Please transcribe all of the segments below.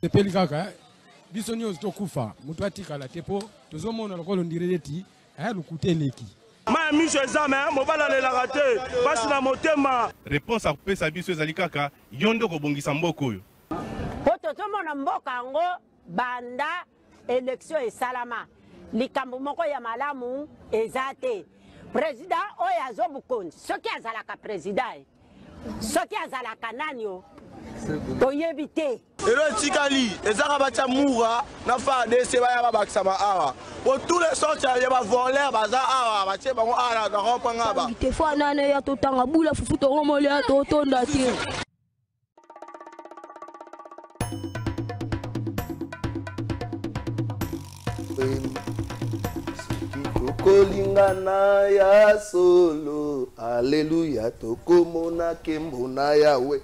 Tepeli kaka biso nyozi tokufa mutu atikala tepo tozomona lokolo ndireti lukuteleki ma miso ezame mobala lelaka te pasi na motema. Réponse akopesa biso ezali kaka yondo kobongisa mboka oyo po tozomona mboka yango banda élection esalama likambo moko ya malamu eza te. Président oyo azobukonzi soki azalaka président soki azalaka nani o toyebi te. Elo tikali ezaka bacha mura na fa dese baya babakisa ba awa pour tous les sortes ya ba voler baza awa bache bango ala na kopanga ba te fa nane ya totanga bula fufu to romole ya totonda ti tokolingana ya solo alleluya tokomona kembo na yawe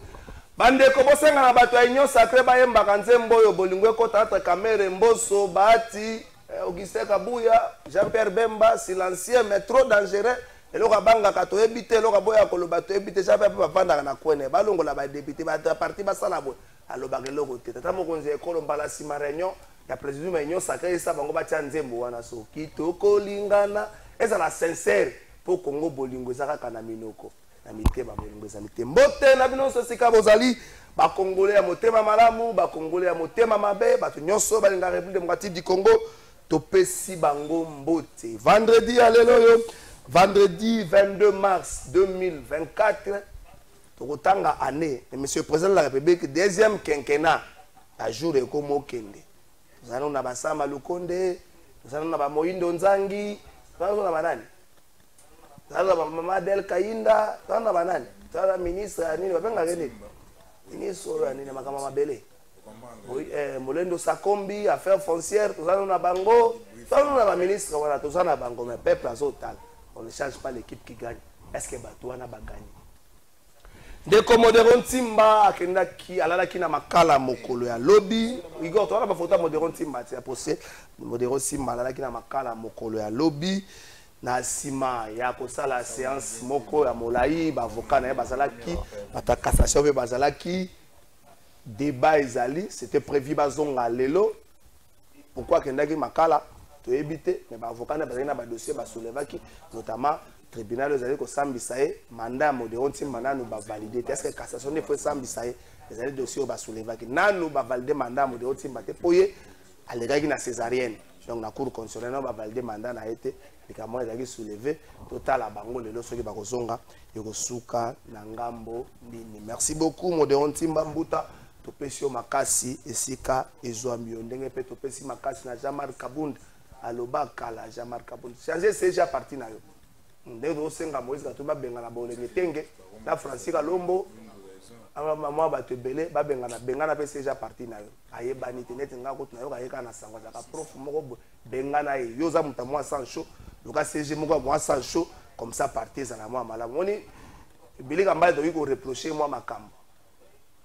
bandeko bosenga na bato ya union sacré bayembaka nzembo oyo bolingo ekota atre kamere mboso bahati Augustin Kabuya Jean-Pierre Bemba silencieux mais trop dangereux eloko abangaka toyebi te eloko aboya koloba toyebi te Jean-Pierre mpe bavandaka na kwene balongola badepute baparti basala boye alobaka eloko te tata mokonzi ya ekolo mbala nsima réunion ya président ya union sacré esa bango batya nzembo wana soki tokolingana ezala sincere mpo kongo bolingo eza kaka na minoko na mitema bolingo ezali te mbote na bino nyonso esika bozali bakongole ya motema malamu bakongole ya motema mabe bato nyonso balinga république démocratique du Congo topesi bango mbote vendredi ya lelo oyo vendredi 22 mars 2024 tokotanga année de monsieur le président de la république deuxième quinquennat à jour ekomo okende tozali na basama lukonde tozali na bamoyindo nzangi tozali na banani tozali na bamama del kayinda tozali na banani tozali na ministre ya nini babengaka nini ministre oyo ya nini makambo mabele molendo sakombi affaire foncière tozali na bango tozali na baministre wana tozali na bango mais peuple azotala on ne change pas l'équipe qui gagne est-ce que bato wana baganye ndeko modero ntimba akendaki alalaki na makala mokolo ya lobi igor towana bafoto ya modero ntimba ti ya posé modero ntimba alalaki na makala mokolo ya lobi na nsima ya kosala séance moko ya molai bavoka na ye bazalaki bata cassation mpe bazalaki débat ezali c'était prévu bazonga lelo pourquoi akendaki makala toyebi te mais bavoka na bazalaki na badossier basolevaki notamment tribunal ezali kosambisa ye mandat ya modero ntimba nanu bavalide te est-ce que cassation ne faut sambisa ye ezali dossier oyo basolevaki nanu bavalide mandat ya modero ntimba te mpo ye alekaki na césarienne donc na cour constitutionnelle no bavalide mandat na ye te likambo ezalaki soulevé totala bango lelo soki bakozonga ekosuka na ngambo nini. Merci beaucoup modero ntimba mbuta topesi yo makasi esika ezwami yo ndenge mpe topesi makasi na Jean-Marc Kabunda aloba kala Jean-Marc Kabunda changer CG parti na yo ndenge tosenga Moïse Katumbi babengana bolenge tenge na Francis Kalombo mama bato ebele babengana mpe CG parti na yo ayebani te neti nga kutu na yo kayeka na sango azaka prof moko bengana ye yo oza moto mwa sans chaud loka CG moko mwa sans chaud comme ça parti ezala mwa malamu moni bilika mbali toki koreproche mwa makambo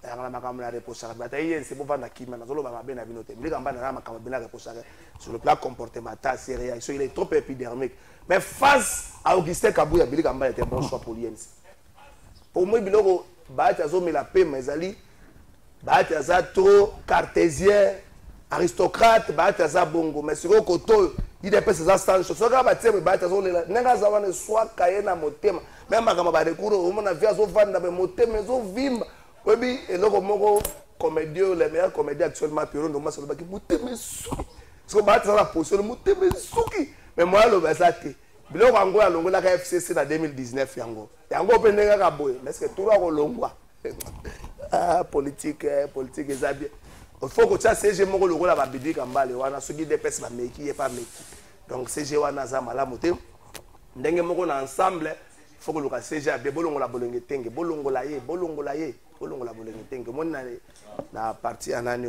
ayanga makambo na reprochaka bata ye nse bovanda kima nazoloba mabe na bino te bilika mbali na makambo bena reprochaka sur le plan comportemental ses réactions il est trop épidermique mais face à Augustin Kabuya bilika mbali était bon choix pour l'INC pour moi biloko baati azomela pema ezali baati aza trop cartésien aristocrate baati aza bongo mais sikoyo koto idps eza sancho soki abatie baati azolela ndenge aza wana eswaka ye na motema me makambo barekuro omona vi azovanda me motema ezovimba oyebi eloko moko comédie oyo le meilleur comédie actuellement piero ndoma solobaki motema esuki siko baati aza na position motema esuki me moya aloba eza te biloko yango alongolaka FCC na 2019 yango mpe ndenge kaka boye mais que tout akolongwa politique eza bien il faut kotia CG moko lokola babidika mbale wana soki DPS bameki ye pa meki donc CG wana aza malamu te ndenge moko na ensemble il faut koluka CG abe bolongola bolenge tenge bolongola ye olongola bolenge tenge moni na partie anani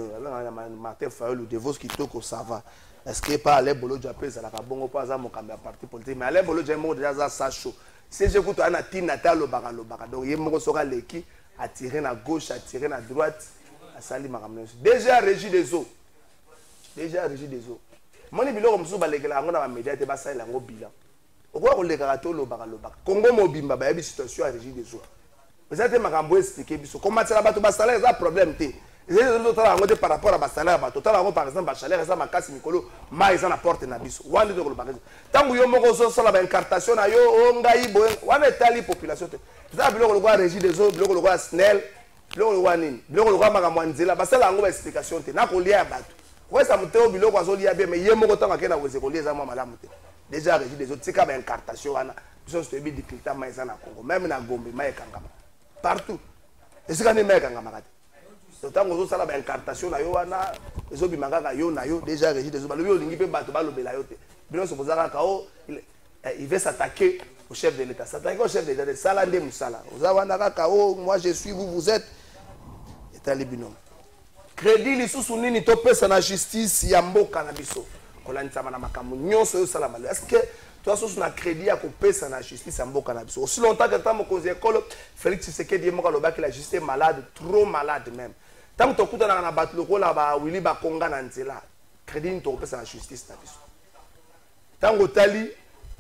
Martin Fayulu de vos kitoko ça va est-ce que pas aller bolo japé ça la bongo pas za mokambi ya parti politique mais aller bolo jamo déjà za sacho si je kuto ana tinata lo baka donc yemoko soka leki attirer na gauche attirer na droite asali makamno déjà régie des eaux moni biloko musu balekela ngo na ba média te basala ngo bilan okwa koleka to lo baka Congo mobimba ba yabi situation à régie des eaux mais ça te makambo expliquer biso comment ça bato basala ça problème te par rapport à basalaire bato par exemple bachalaire ça makasi mikolo mai ça na porte na biso wande to kolobaka tangu yo moko so sala ba incartation na yo ngai bo wana tali population te ça biloko lokwa régie des eaux biloko lokwa SNEL biloko lokwa nini biloko lokwa makambo nzela basala ngo ba explication te na kolia bato ouais ça muteo biloko azolia bien mais yemo ko tanga kena weze kolia za malamu te déjà régie des eaux tika ba incartation wana biso to bi dicta mai ça na Congo même na Gombe mai kangama partout est-ce que mai kangama kati tant que ça la incartation na yo wana ezo bimanga yo na yo déjà régie des eaux balobi olingi pe bato balobela yo te bino so bozaka kao il veut s'attaquer au chef de l'État s'attaquer au chef de l'État sala nde musala oza wana kaka moi je suis vous êtes état libino crédit lisusu nini to pesa na justice ya mboka na biso kolanisa na makambo nyonso yo sala malo est-ce que toi sous na crédit à pesa na justice ya mboka na biso aussi longtemps que tant mon conseiller école Félix Tshisekedi moka loba que la justice est malade trop malade même tant que tu na bato lokola ba Willy Bakonga na nzela crédit ni to pesa na justice na biso tant que tali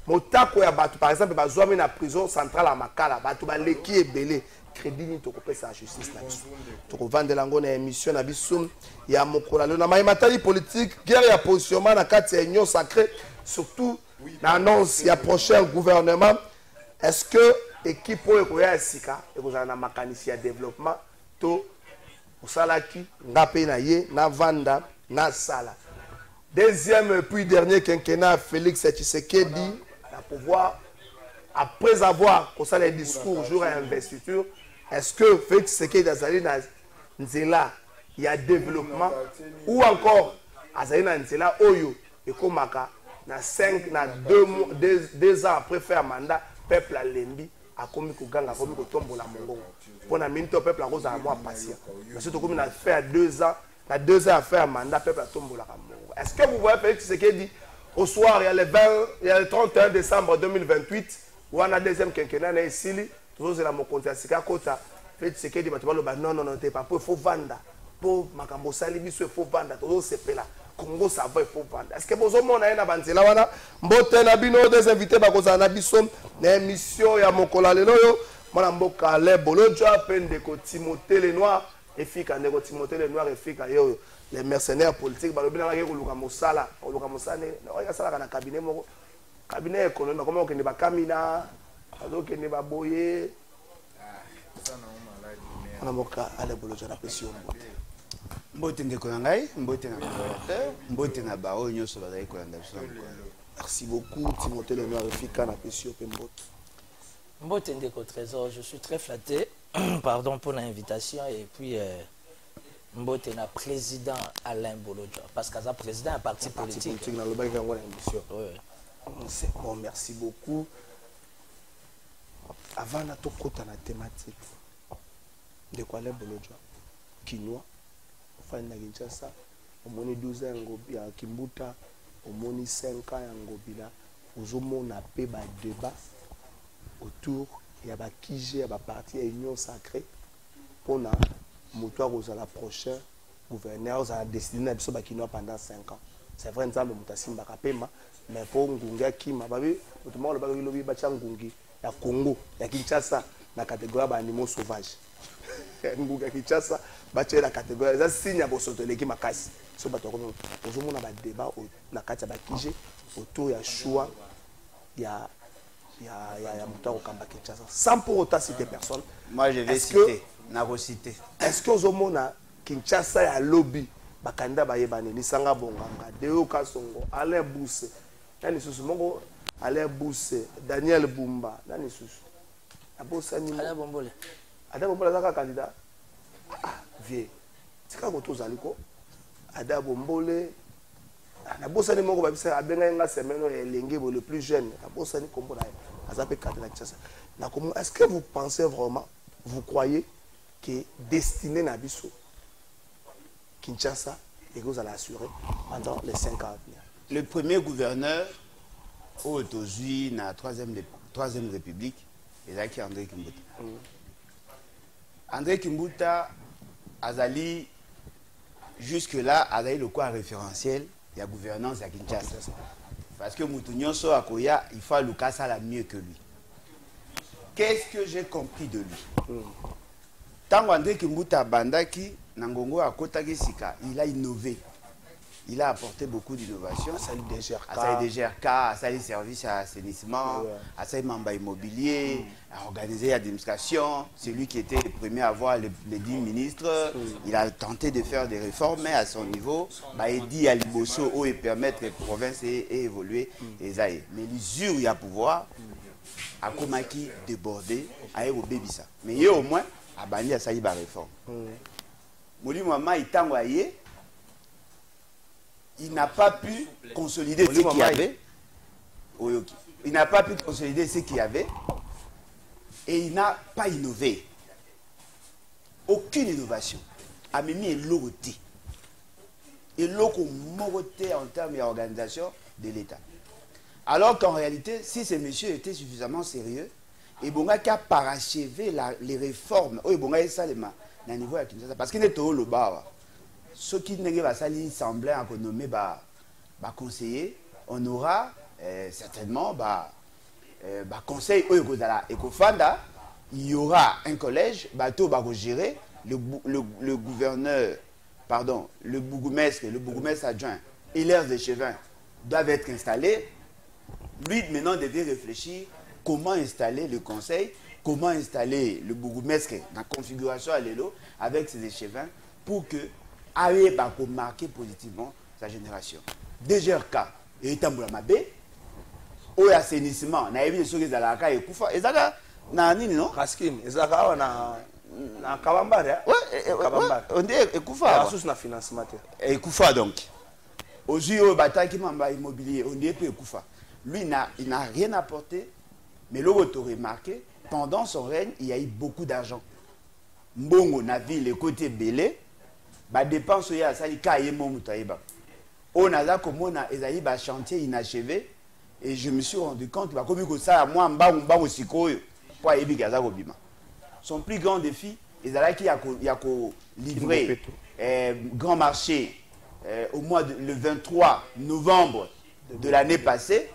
motako ya bato par exemple bazwami na prison centrale à Makala bato ba leki ebele crédit ni to pesa na justice na biso to vendre ngo na émission na biso ya mokola na matali politique guerre ya positionnement na kati ya union sacrée surtout l'annonce il y a prochain gouvernement est-ce que équipe pour ya sika et que na makanisi ya développement to osalaki ngape na ye na vanda na sala deuxième puis dernier quinquennat Félix Tshisekedi à pouvoir après avoir consacré les discours jour à investiture est-ce que Félix Tshisekedi azali na nzela il y a développement ou encore azali na nzela oyo ekomaka na 2 ans après faire mandat peuple à lembi a commis kuganga commis ko tombola mongongo pour na minute peuple a cause à moi patient mais surtout comme na fait 2 ans na 2 ans à faire mandat peuple a tombola mongongo est-ce que vous voyez Félix Tshisekedi au soir il y a le 31 décembre 2028 ou on a deuxième quinquennat na isili toujours la mokonzi sika kota Félix Tshisekedi bato baloba non t'es pas pour faut vendre pour makambo sali biso faut vendre toujours sepela Congo ça va il faut vendre est-ce que vous avez na banzela wana mbote na bino des invités bakozana na biso na émission ya mokola lelo yo mwana mboka le bolodja pende ko Timothée Lenoir efika ndeko Timothée Lenoir efika yo les mercenaires politiques balobi na ko luka mosala ne oya sala na cabinet moko cabinet économique comment okende ba kamina azokende ba boye mwana mboka ale bolodja na pression mbote ndeko na ngai mbote na collaborateur mbote na bao nyonso bazali kolanda biso. Merci beaucoup Timothée Lenoir efika na pression pe mbote mbote ndeko Trésor je suis très flatté pardon pour l'invitation et puis mbote na président Alain Bolodja parce que ça président un parti politique na lobaki yango na émission c'est bon merci beaucoup avant na tokota na thématique de quoi Alain Bolodja Kinois fani na Kinshasa omoni 12 ans ngobi ya Kimbuta omoni 5 ans ya ngobila ozomona pe ba débat autour ya ba kije ya ba parti ya union sacrée pona moto kozala prochain gouverneur za décider na biso ba Kinois pendant 5 ans c'est vrai nzambe mutasimba kapema mais pour ngunga kima babe otomako le baki lobi ba changungi ya Congo ya Kinshasa na catégorie ba animaux sauvages ngunga Kinshasa bache la catégorie ça signe à bosoto leki makasi so bato ko ozomona ba débat na kati ya bakije autour ya choix ya moto kamba Kinshasa sans pour autant citer personne. Moi je vais citer na reciter est-ce que ozomona Kinshasa ya lobby bakanda bayebani lisanga bonganga Deo Kasongo Alain Bousse nani susu mongo Alain Bousse Daniel Bumba nani susu abosani Alain Bombole Ada Bombola zaka candidat vie tika ko tozaliko Ada Bombole na bosani moko babisa abenga nga semaine elenge le plus jeune na bosani kombo na azape candidat Kinshasa na comment est-ce que vous pensez vraiment vous croyez que destiné à Bissau, Kinshasa, et vous allez assurer pendant les 5 ans à venir. Le premier gouverneur aujourd'hui dans la troisième république, c'est André Kimbuta. André Kimbuta azali jusque-là azali le quoi référentiel de la gouvernance à Kinshasa. Parce que Moutounyoso Akoya, il faut Lucas la mieux que lui. Qu'est-ce que j'ai compris de lui? Tant André Kimbuta Bandaki, Nangongo Akotaki Sika, il a innové. Il a apporté beaucoup d'innovation. À salle des GRK, à salle des services à assainissement, à salle mamba immobilier, à organiser l'administration. C'est lui qui était le premier à avoir les 10 ministres. Il a tenté de faire des réformes, mais à son niveau, il dit à Liboso et permettre les provinces et évoluer. Mais l'usure, il y a pouvoir, à Komaki déborder, à Bébissa. Mais il y a au moins, à Bandi à Saïba réforme. Mouli Mama, il t'a envoyé. Il n'a pas pu consolider ce qu'il y avait. Il n'a pas pu consolider ce qu'il y avait. Et il n'a pas innové. Aucune innovation. Amimi est l'oroté. Et l'autre moroté en termes d'organisation de l'État. Alors qu'en réalité, si ces messieurs étaient suffisamment sérieux, et Bonga qui a parachevé les réformes, et Bonga est salema, à niveau de Kinshasa, parce qu'il est au Loba. Ceux qui ne semblaient nommer conseiller, on aura certainement conseil Ecofanda, il y aura un collège, bateau gérer, le gouverneur, pardon, le bourgmestre adjoint et l'air de Chevin doivent être installés. Lui maintenant devait réfléchir comment installer le conseil, comment installer le bourgmestre dans la configuration à l'élo avec ses échevins pour que aille marquer positivement sa génération. DGRK et Tamboula Mabé, au assainissement, na ebi soki zalaka et kufa, ezaka na nini non? Raskin, ezaka na Kabambare. On dit Ekufa. La source na financement. Ekufa donc. Aujourd'hui au bataki mamba immobilier, on dit Ekufa. Lui il n'a rien apporté, mais l'autre remarqué, pendant son règne, il y a eu beaucoup d'argent. Mbongo na ville le côté belé. Ba dépense ya sali ka yemo mutaiba. On a là comme on a ezali ba chantier inachevé et je me suis rendu compte ba comme que ça moi mbango sikoyo pour yebi gaza ko bima. Son plus grand défi ezalaki ya ko livrer grand marché au mois le 23 novembre de l'année passée.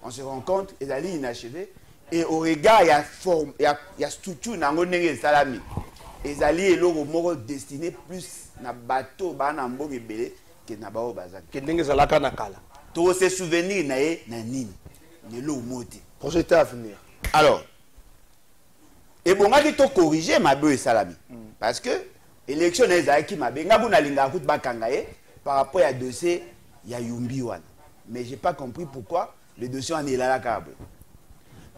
On se rend compte ezali inachevé et au regard il y a structure nango ndenge salami. Ezali eloko moko destiné plus na bateau bana mbongi belé que na bao bazak. Que ndenge zalaka na kala. To se souvenir na ye na nini. Ne lo moti. Projet à venir. Alors, et bon ngaki to corriger mabe salami. Parce que élection ezaki mabe ngabu na linga kut bakanga ye par rapport à dossier ya Yumbi wana. Mais j'ai pas compris pourquoi le dossier en est là la cable.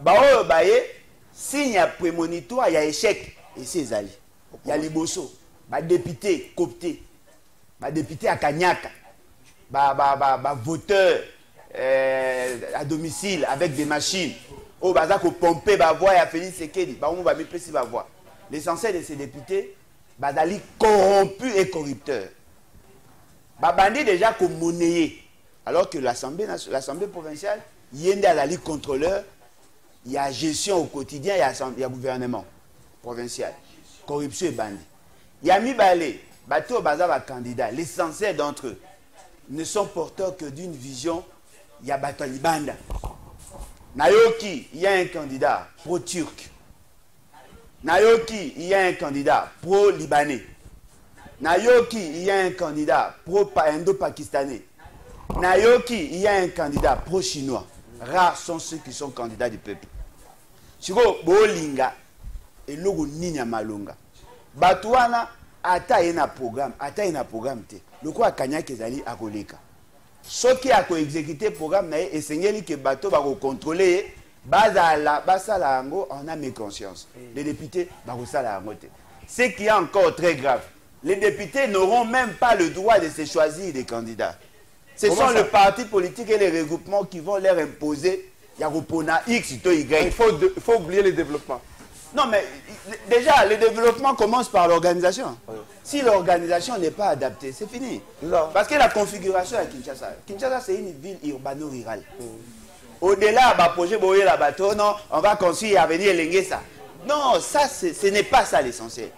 Bao baye signe ya prémonitoire ya échec et c'est ezali. Il y a les Bosso, député coopté, député à Kanyaka, voteur à domicile avec des machines. Au bazar qu'on pomper voix à Félix Sekedi, on va mettre si voix. L'essentiel de ces députés, bazali corrompus et corrupteurs. Bandi déjà comme monnayé, alors que l'Assemblée provinciale, il y a la ligue contrôleur, il y a gestion au quotidien, il y a gouvernement provincial. Corruption et bandit. Yami Balé, bateau bazar candidat, l'essentiel d'entre eux ne sont porteurs que d'une vision Yabato Libanda. Nayoki, il y a un candidat pro-turc. Nayoki, il y a un candidat pro-libanais. Nayoki, il y a un candidat pro-indo-pakistanais. Nayoki, il y a un candidat pro-chinois. Rares sont ceux qui sont candidats du peuple. Siko Bolinga et logo Ninya Malunga. Batouana ata ena programme te. Le quoi Kanya Kezali a koleka. Ce qui a exécuté programme na et sengeli que bateau va contrôler basala ngo on a mes consciences. Les députés va sala ngote. Ce qui est encore très grave. Les députés n'auront même pas le droit de se choisir des candidats. Ce sont les partis politiques et les regroupements qui vont leur imposer Yarupona X ou Y. Il faut oublier le développement. Non, mais déjà, le développement commence par l'organisation. Si l'organisation n'est pas adaptée, c'est fini. Parce que la configuration à Kinshasa, Kinshasa c'est une ville urbano-rurale. Au-delà, projet Boye la bateau, non, on va construire avenir Lenguesa. Non, ça, ce n'est pas ça l'essentiel.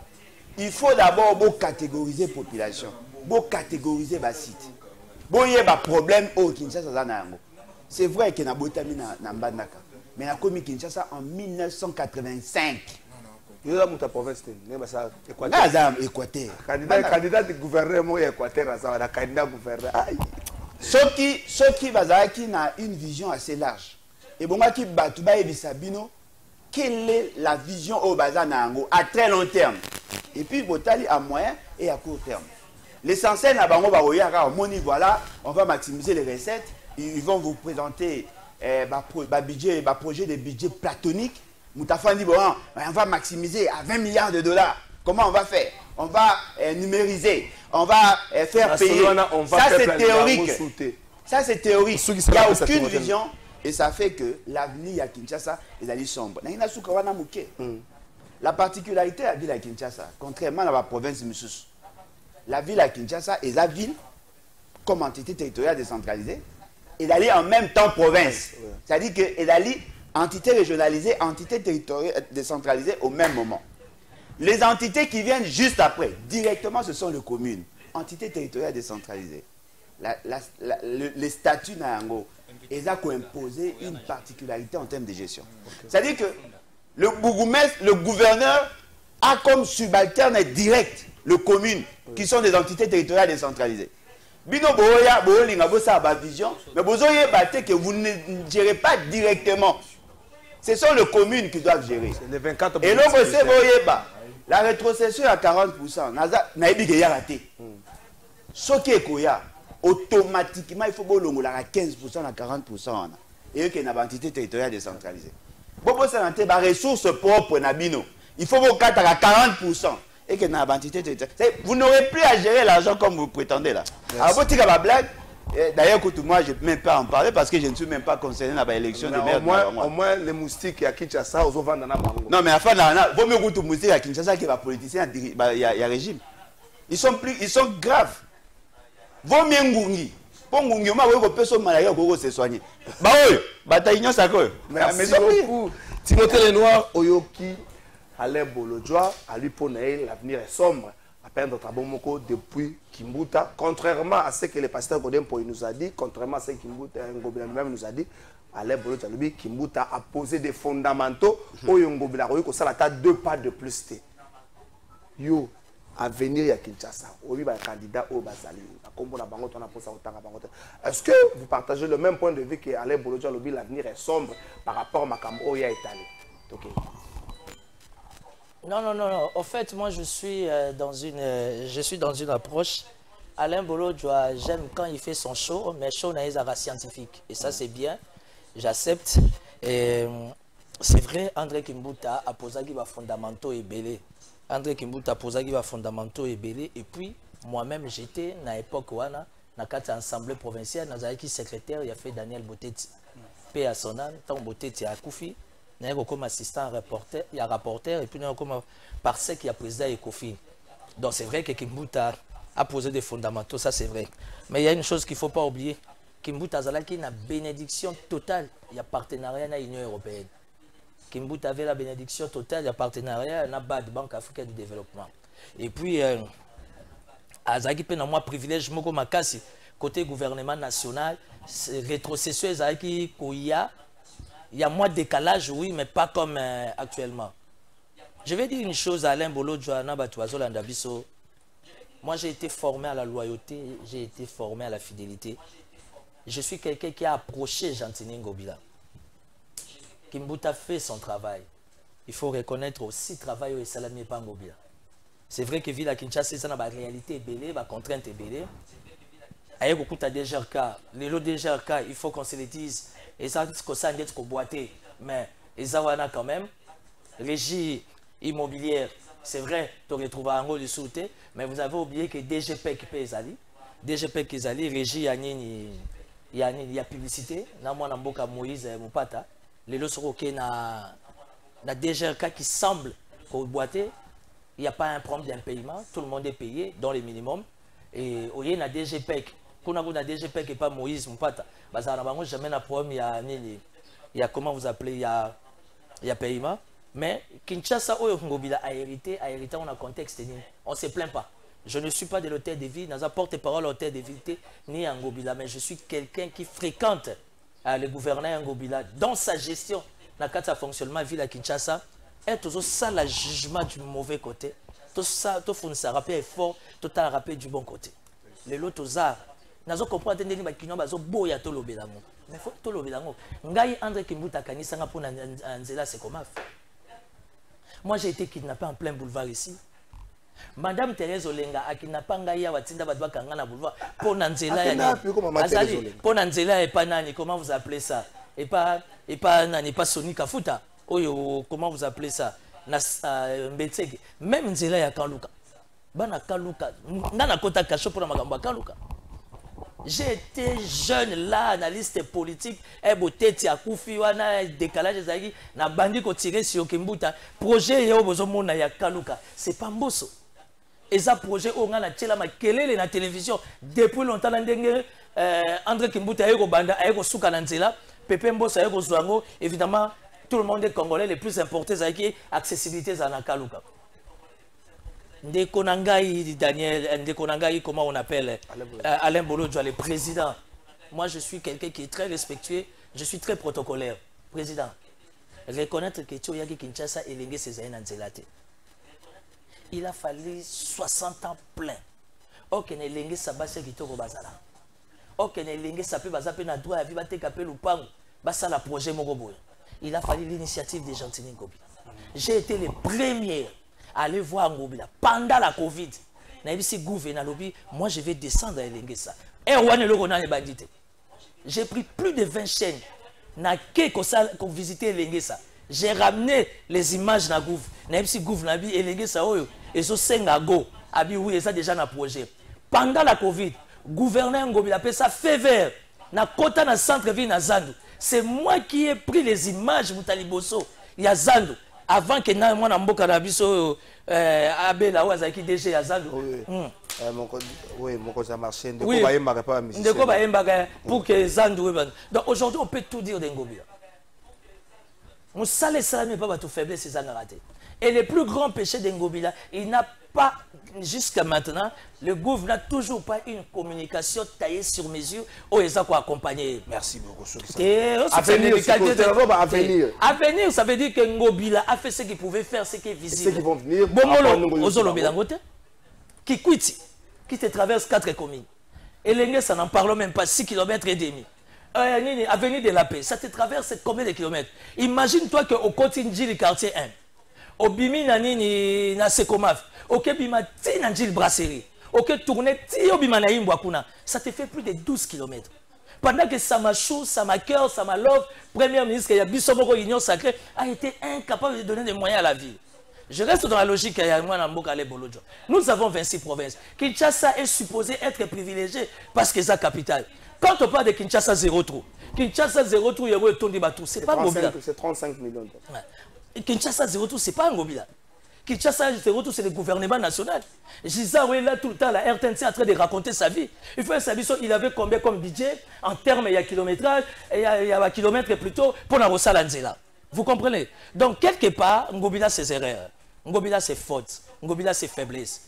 Il faut d'abord catégoriser la population, catégoriser les sites. Il y a des problèmes au Kinshasa. C'est vrai qu'il y a des Mbandaka. Mais il y a commis Kinshasa en 1985. Il y a une province. Équateur. Candidat du gouvernement Équateur, candidat gouverneur. Ceux qui ont une vision assez large. Et bon, qui Sabino, quelle est la vision au Bazanango à très long terme? Et puis, Botali à moyen et à court terme. L'essentiel, voilà, on va maximiser les recettes. Ils vont vous présenter projet de budget platonique. Moutafan dit, bon, on va maximiser à 20 milliards de dollars. Comment on va faire? On va numériser, on va faire payer. Ça, c'est théorique. Ça, c'est théorique. Il n'y a aucune vision. Et ça fait que l'avenir à Kinshasa est allé sombre. La particularité de la ville à Kinshasa, contrairement à la province de Moussous, la ville à Kinshasa est la ville comme entité territoriale décentralisée et d'aller en même temps province. C'est-à-dire qu'elle est entité régionalisée, entité territoriale décentralisée au même moment. Les entités qui viennent juste après, directement, ce sont les communes. Entité territoriale décentralisée. Les statuts Nayango, ils ont imposé une particularité en termes de gestion. C'est-à-dire que le gouverneur a comme subalterne direct les communes qui sont des entités territoriales décentralisées. Bino boya bolinga bosa ba vision, mais bozoye baté que vous ne gérez pas directement. Ce sont les communes qui doivent gérer. Les 24 et donc c'est boyeba. La rétrocession à 40%, naïbi que ya raté. Ce qui est koya, automatiquement il faut bolongola à 15% à 40%. Et que na entité territoriale décentralisée. Bobo santé ba ressources propres na bino. Il faut vous à 40%. Et que na entité territoriale. Vous n'aurez plus à gérer l'argent comme vous prétendez là. Alors vous tirez la blague. D'ailleurs, moi, je ne peux même pas en parler parce que je ne suis même pas concerné dans l'élection de maire. Au moins, les moustiques à Kinshasa, ils ont vendu dans la banque. Non, mais enfin, il vaut mieux que les moustiques à Kinshasa qui va politiciens, il y a régime. Ils sont graves. Vaut mieux Ngungi. Pour Ngungi, on peut se marier pour se soigner. Merci beaucoup. Timothée Lenoir, Oyoki, Alain Bolodjoa, Ali Ponaï, l'avenir est sombre. À peindre Tabomoko depuis Kimbuta, contrairement à ce que le pasteur Godin nous a dit, contrairement à ce que Kimbuta même nous a dit, Alain Bolodjoa, Kimbuta a posé des fondamentaux au Yongobila, que ça a 2 pas de plus. Yo, à venir à Kinshasa, au candidat au Bazali, est-ce que vous partagez le même point de vue que Alain Bolodjoa, l'avenir est sombre par rapport à Makambo Oya Etale? Non. En fait, moi, je suis dans une approche. Alain Bolodjoa, j'aime quand il fait son show, mais show n'est pas scientifique. Et ça, c'est bien. J'accepte. C'est vrai, André Kimbuta a posé des fondamentaux et belé. André Kimbuta a posé des fondamentaux et belé. Et puis, moi-même, j'étais, à l'époque, dans l'Assemblée provinciale, dans un secrétaire, il a fait Daniel Boteti. Paix à son âme, tant Boteti à Koufi. Comme assistant rapporteur, il y a rapporteur et puis comme parce qu'il y a président et Kofi. Donc c'est vrai que Kimbuta a posé des fondamentaux, ça c'est vrai. Mais il y a une chose qu'il ne faut pas oublier. Kimbuta a une bénédiction totale, il y a partenariat avec l'Union européenne. Kimbuta avait la bénédiction totale, il y a partenariat avec la Banque africaine du développement. Et puis, Azaki peut moi privilège moko makasi côté gouvernement national, rétrocession Azaki Koya. Il y a moins de décalage, oui, mais pas comme actuellement. Je vais dire une chose à Alain Bolodjoa, moi, j'ai été formé à la loyauté, j'ai été formé à la fidélité. Je suis quelqu'un qui a approché Jantini Ngobila. Kimbuta fait son travail. Il faut reconnaître aussi le travail de Salami Pangobila. C'est vrai que Villa Kinshasa, c'est la réalité est belle, la contrainte est belle. Il y a beaucoup de DGRK. Les lots DGRK, il faut qu'on se le dise. Et ça, c'est d'être boité. Mais ils ont quand même. Régie immobilière, c'est vrai, tu retrouves un rôle de sûreté, mais vous avez oublié que DGP qui paye Zali. DGP qui Zali, régie, il y a publicité. Moi, Moïse Moupata. Les lots sont OK la DGRK qui semble boiter, il n'y a pas un problème d'impayement, tout le monde est payé dans les minimums. Et il y a la DGPEC, quand on a la DGPEC et pas Moïse, mon pote, jamais un problème, il y a comment vous appelez, il y a paiement. Mais Kinshasa a hérité on a contexte, on ne se plaint pas. Je ne suis pas de l'hôtel de ville, dans un porte-parole hôtel de ville, ni en Ngobila, mais je suis quelqu'un qui fréquente le gouverneur Ngobila dans sa gestion, dans le fonctionnement ville à Kinshasa, et tout ça, le jugement du mauvais côté, tout ça, tout ça rappelle effort, tout ça rappelle du bon côté. Les lots aux arts, nous avons compris que nous avons besoin de l'obélango. Mais il faut que l'obélango. Ngai André Kimbuta Kanisanga pour Nzela, c'est comment? Moi, j'ai été kidnappé en plein boulevard ici. Madame Thérèse Olenga a kidnappé Ngai Watinda Badwa Kangana boulevard pour Nzela. Pour Nzela et pas Nani, comment vous appelez ça? Et pas Nani, pas Sony Kafuta. Comment vous appelez ça? Même Nzela ya Kaluka. Bana Kaluka. Nana Kota Kacho pour Magamba Kaluka. J'ai été jeune là, analyste politique, et beauté tia koufi wana décalage zaki na bandi ko tirer sur Kimbuta. Projet yo bozomo na ya Kaluka. C'est pas mboso. Et ça projet on a tela makelele na télévision depuis longtemps ndenge André Kimbuta ayeko banda ayeko suka na nzela, Pepe Mboso ayeko zwango, évidemment tout le monde est congolais, les plus importés zaki accessibilité za na Kaluka. Ndekonangai Daniel, Ndekonangai, comment on appelle Alain Bolodjoa, le président. Moi, je suis quelqu'un qui est très respectueux, je suis très protocolaire. Président, reconnaître que tu as Kinshasa et Lengue ses aïens Nzelate. Il a fallu 60 ans plein. Ok, ne Lengue Sabase qui toko bazala. Ok, ne Lengue Sapé Bazape na droit à vivre te capé lupango. Basa la projet Mogoboy. Il a fallu l'initiative des Gentini Ngobi. J'ai été le premier à aller voir Ngobila pendant la Covid. Moi, je vais descendre à Elengesa. J'ai pris plus de 20 chaînes. Pour visiter Elengesa. J'ai ramené les images na Gouv. Elengesa et so Sengago. Oui, ça déjà na projet. Pendant la Covid, gouverneur Ngobila appelle ça fait vert. Na kota na centre-ville na Zandu. C'est moi qui ai pris les images Moutaliboso. Il y a Zandu. Avant que na mwana mboka na biso abela wazaki DG ya Zandu. Oui, mon ça marché. Ndeko ba yembaka pas musicien. Ndeko ba yembaka pour que Zandu. Donc aujourd'hui on peut tout dire d'Ngobila. On sale ça mais pas bato faiblesse c'est raté. Et le plus grand péché d'Ngobila, il n'a pas jusqu'à maintenant, le gouvernement n'a toujours pas une communication taillée sur mesure où ils ont accompagné. Merci beaucoup. Avenir, ça veut dire que Ngobila a fait ce qu'il pouvait faire, ce qui est visible. Ceux qui vont venir. Qui te traverse 4 communes. Et l'Engue, ça n'en parle même pas, 6 km et demi. Avenue de la Paix, ça te traverse combien de kilomètres? Imagine-toi qu'au Kotinji, le quartier 1, au Bimi Nani na Sekomaf, au Kebima Ti Nanjil Brasserie, au Tourné Ti Obima Naïm Wakuna, ça te fait plus de 12 km. Pendant que Samachou, Samaker, Samalov, Premier ministre Yabisomoko Union Sacrée, a été incapable de donner des moyens à la ville. Je reste dans la logique Nous avons 26 provinces. Kinshasa est supposé être privilégié parce que c'est sa capitale. Quand on parle de Kinshasa 0 trou, Kinshasa 0 trou, il y a Tondi Batou. C'est pas Ngobila. C'est 35 millions. Kinshasa 0 trou, c'est pas Ngobila. Kinshasa 0 trou, c'est le gouvernement national. Giza, oui, là, tout le temps, la RTNC est en train de raconter sa vie. Il faut savoir, il avait combien comme budget en termes, il y a kilométrage, il y a kilomètres plutôt pour la Rosalanzela. Vous comprenez? Donc, quelque part, Ngobila, c'est erreur. Ngobila, c'est faute. Ngobila, c'est faiblesse.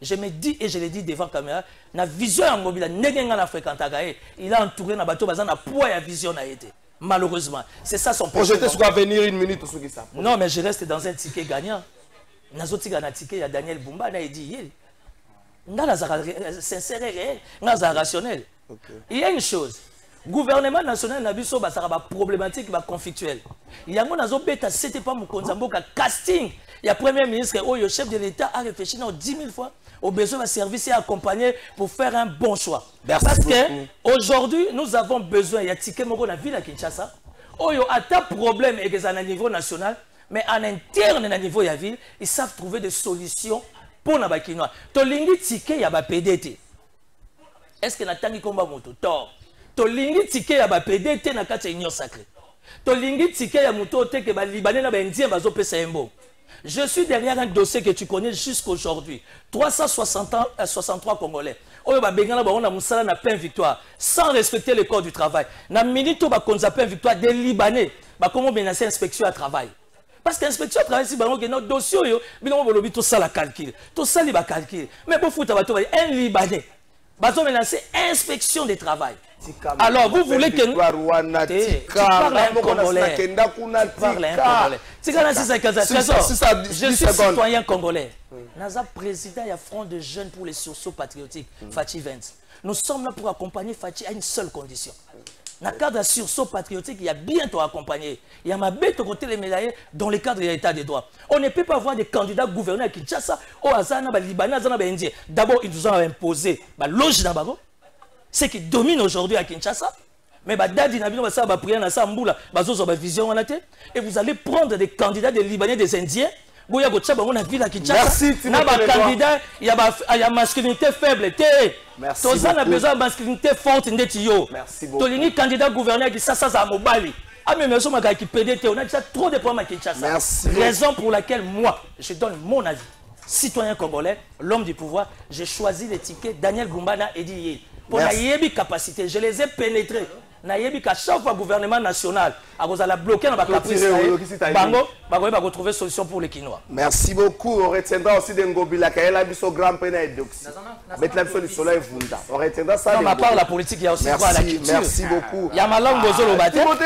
Je me dis et je le dis devant la caméra, la vision de Ngobila, il a entouré na bateau, na poids et vision a été. Malheureusement. C'est ça son projet. Projeté sur l'avenir une minute. Non, mais je reste dans un ticket gagnant. Dans un ticket, il y a Daniel Bumba, il dit, sincère et réel, rationnel. Il y a une chose. Gouvernement national n'a pas de problématique conflictuelle. Il y a un c'était pas mon casting. Il y a Premier ministre, le chef de l'État a réfléchi 10 000 fois au besoin d'un service et accompagner pour faire un bon choix. Parce qu'aujourd'hui, nous avons besoin, il y a ticket dans la ville à Kinshasa, il y a un problème à niveau national, mais en interne à niveau de la ville, ils savent trouver des solutions pour les Bakinois. Tolingi ticket, il y a un PDT. Est-ce que Nathangi Komba Moto tort? Tolingi ticket, il y a un PDT dans la Union Sacrée. Tolingi tike ya muto te que ba libanais na ba indien bazo pesa yembo. Je suis derrière un dossier que tu connais jusqu'aujourd'hui. 363 Congolais. On a na plein victoire sans respecter le code du travail. Na minute ba konza plein victoire des Libanais. Ba comment menacer inspection à travail. Parce que l'inspection à travail si ba que notre dossier yo bino bolobi tout ça la calcul. Tout ça li ba calcul. Mais pour foutre ba un Libanais. Ba zo menacer inspection du travail. Alors vous voulez que nous tu parles un Congolais. Je suis citoyen congolais. Naza président et front de jeunes pour les sursauts patriotiques, Fachi Vence. Nous sommes là pour accompagner Fachi à une seule condition. Dans le cadre de sursaut patriotique, il y a bientôt accompagné. Il y a ma bête au côté des médaillés dans le cadre de l'état des droits. On ne peut pas avoir des candidats gouverneurs à Kinshasa, au Azana, Libanais, Azana, Indien. D'abord, ils nous ont imposé la loge d'Abago. C'est qui domine aujourd'hui à Kinshasa. Mais Dadi Nabino va prier dans sa mboula, vision en tête. Et vous allez prendre des candidats des Libanais, des Indiens. Merci. Candidat, il y a masculinité faible. Merci. Tous a besoin de masculinité forte. Merci beaucoup. Tolini candidat gouverneur qui ça à Mobali. Ah mais merci qui PDT, on a déjà trop de problèmes à Kinshasa. Merci. Raison pour laquelle moi, je donne mon avis. Citoyen congolais, l'homme du pouvoir, j'ai choisi l'étiquette Daniel Gumbana et Didier. Pour la capacité, je les ai pénétrés. Qu'à chaque fois gouvernement national, à la bloquer dans la caprice, Bango va retrouver solution pour les Quinois. Merci beaucoup. On retiendra aussi de Ngobila Kaela Biso Grand Pena et Doxy. Mettre la du soleil Vunda. On retiendra ça. Non, à part la politique, il y a aussi quoi la culture. Merci beaucoup. Il y a ma langue Bozolo Baté. Non. Toi,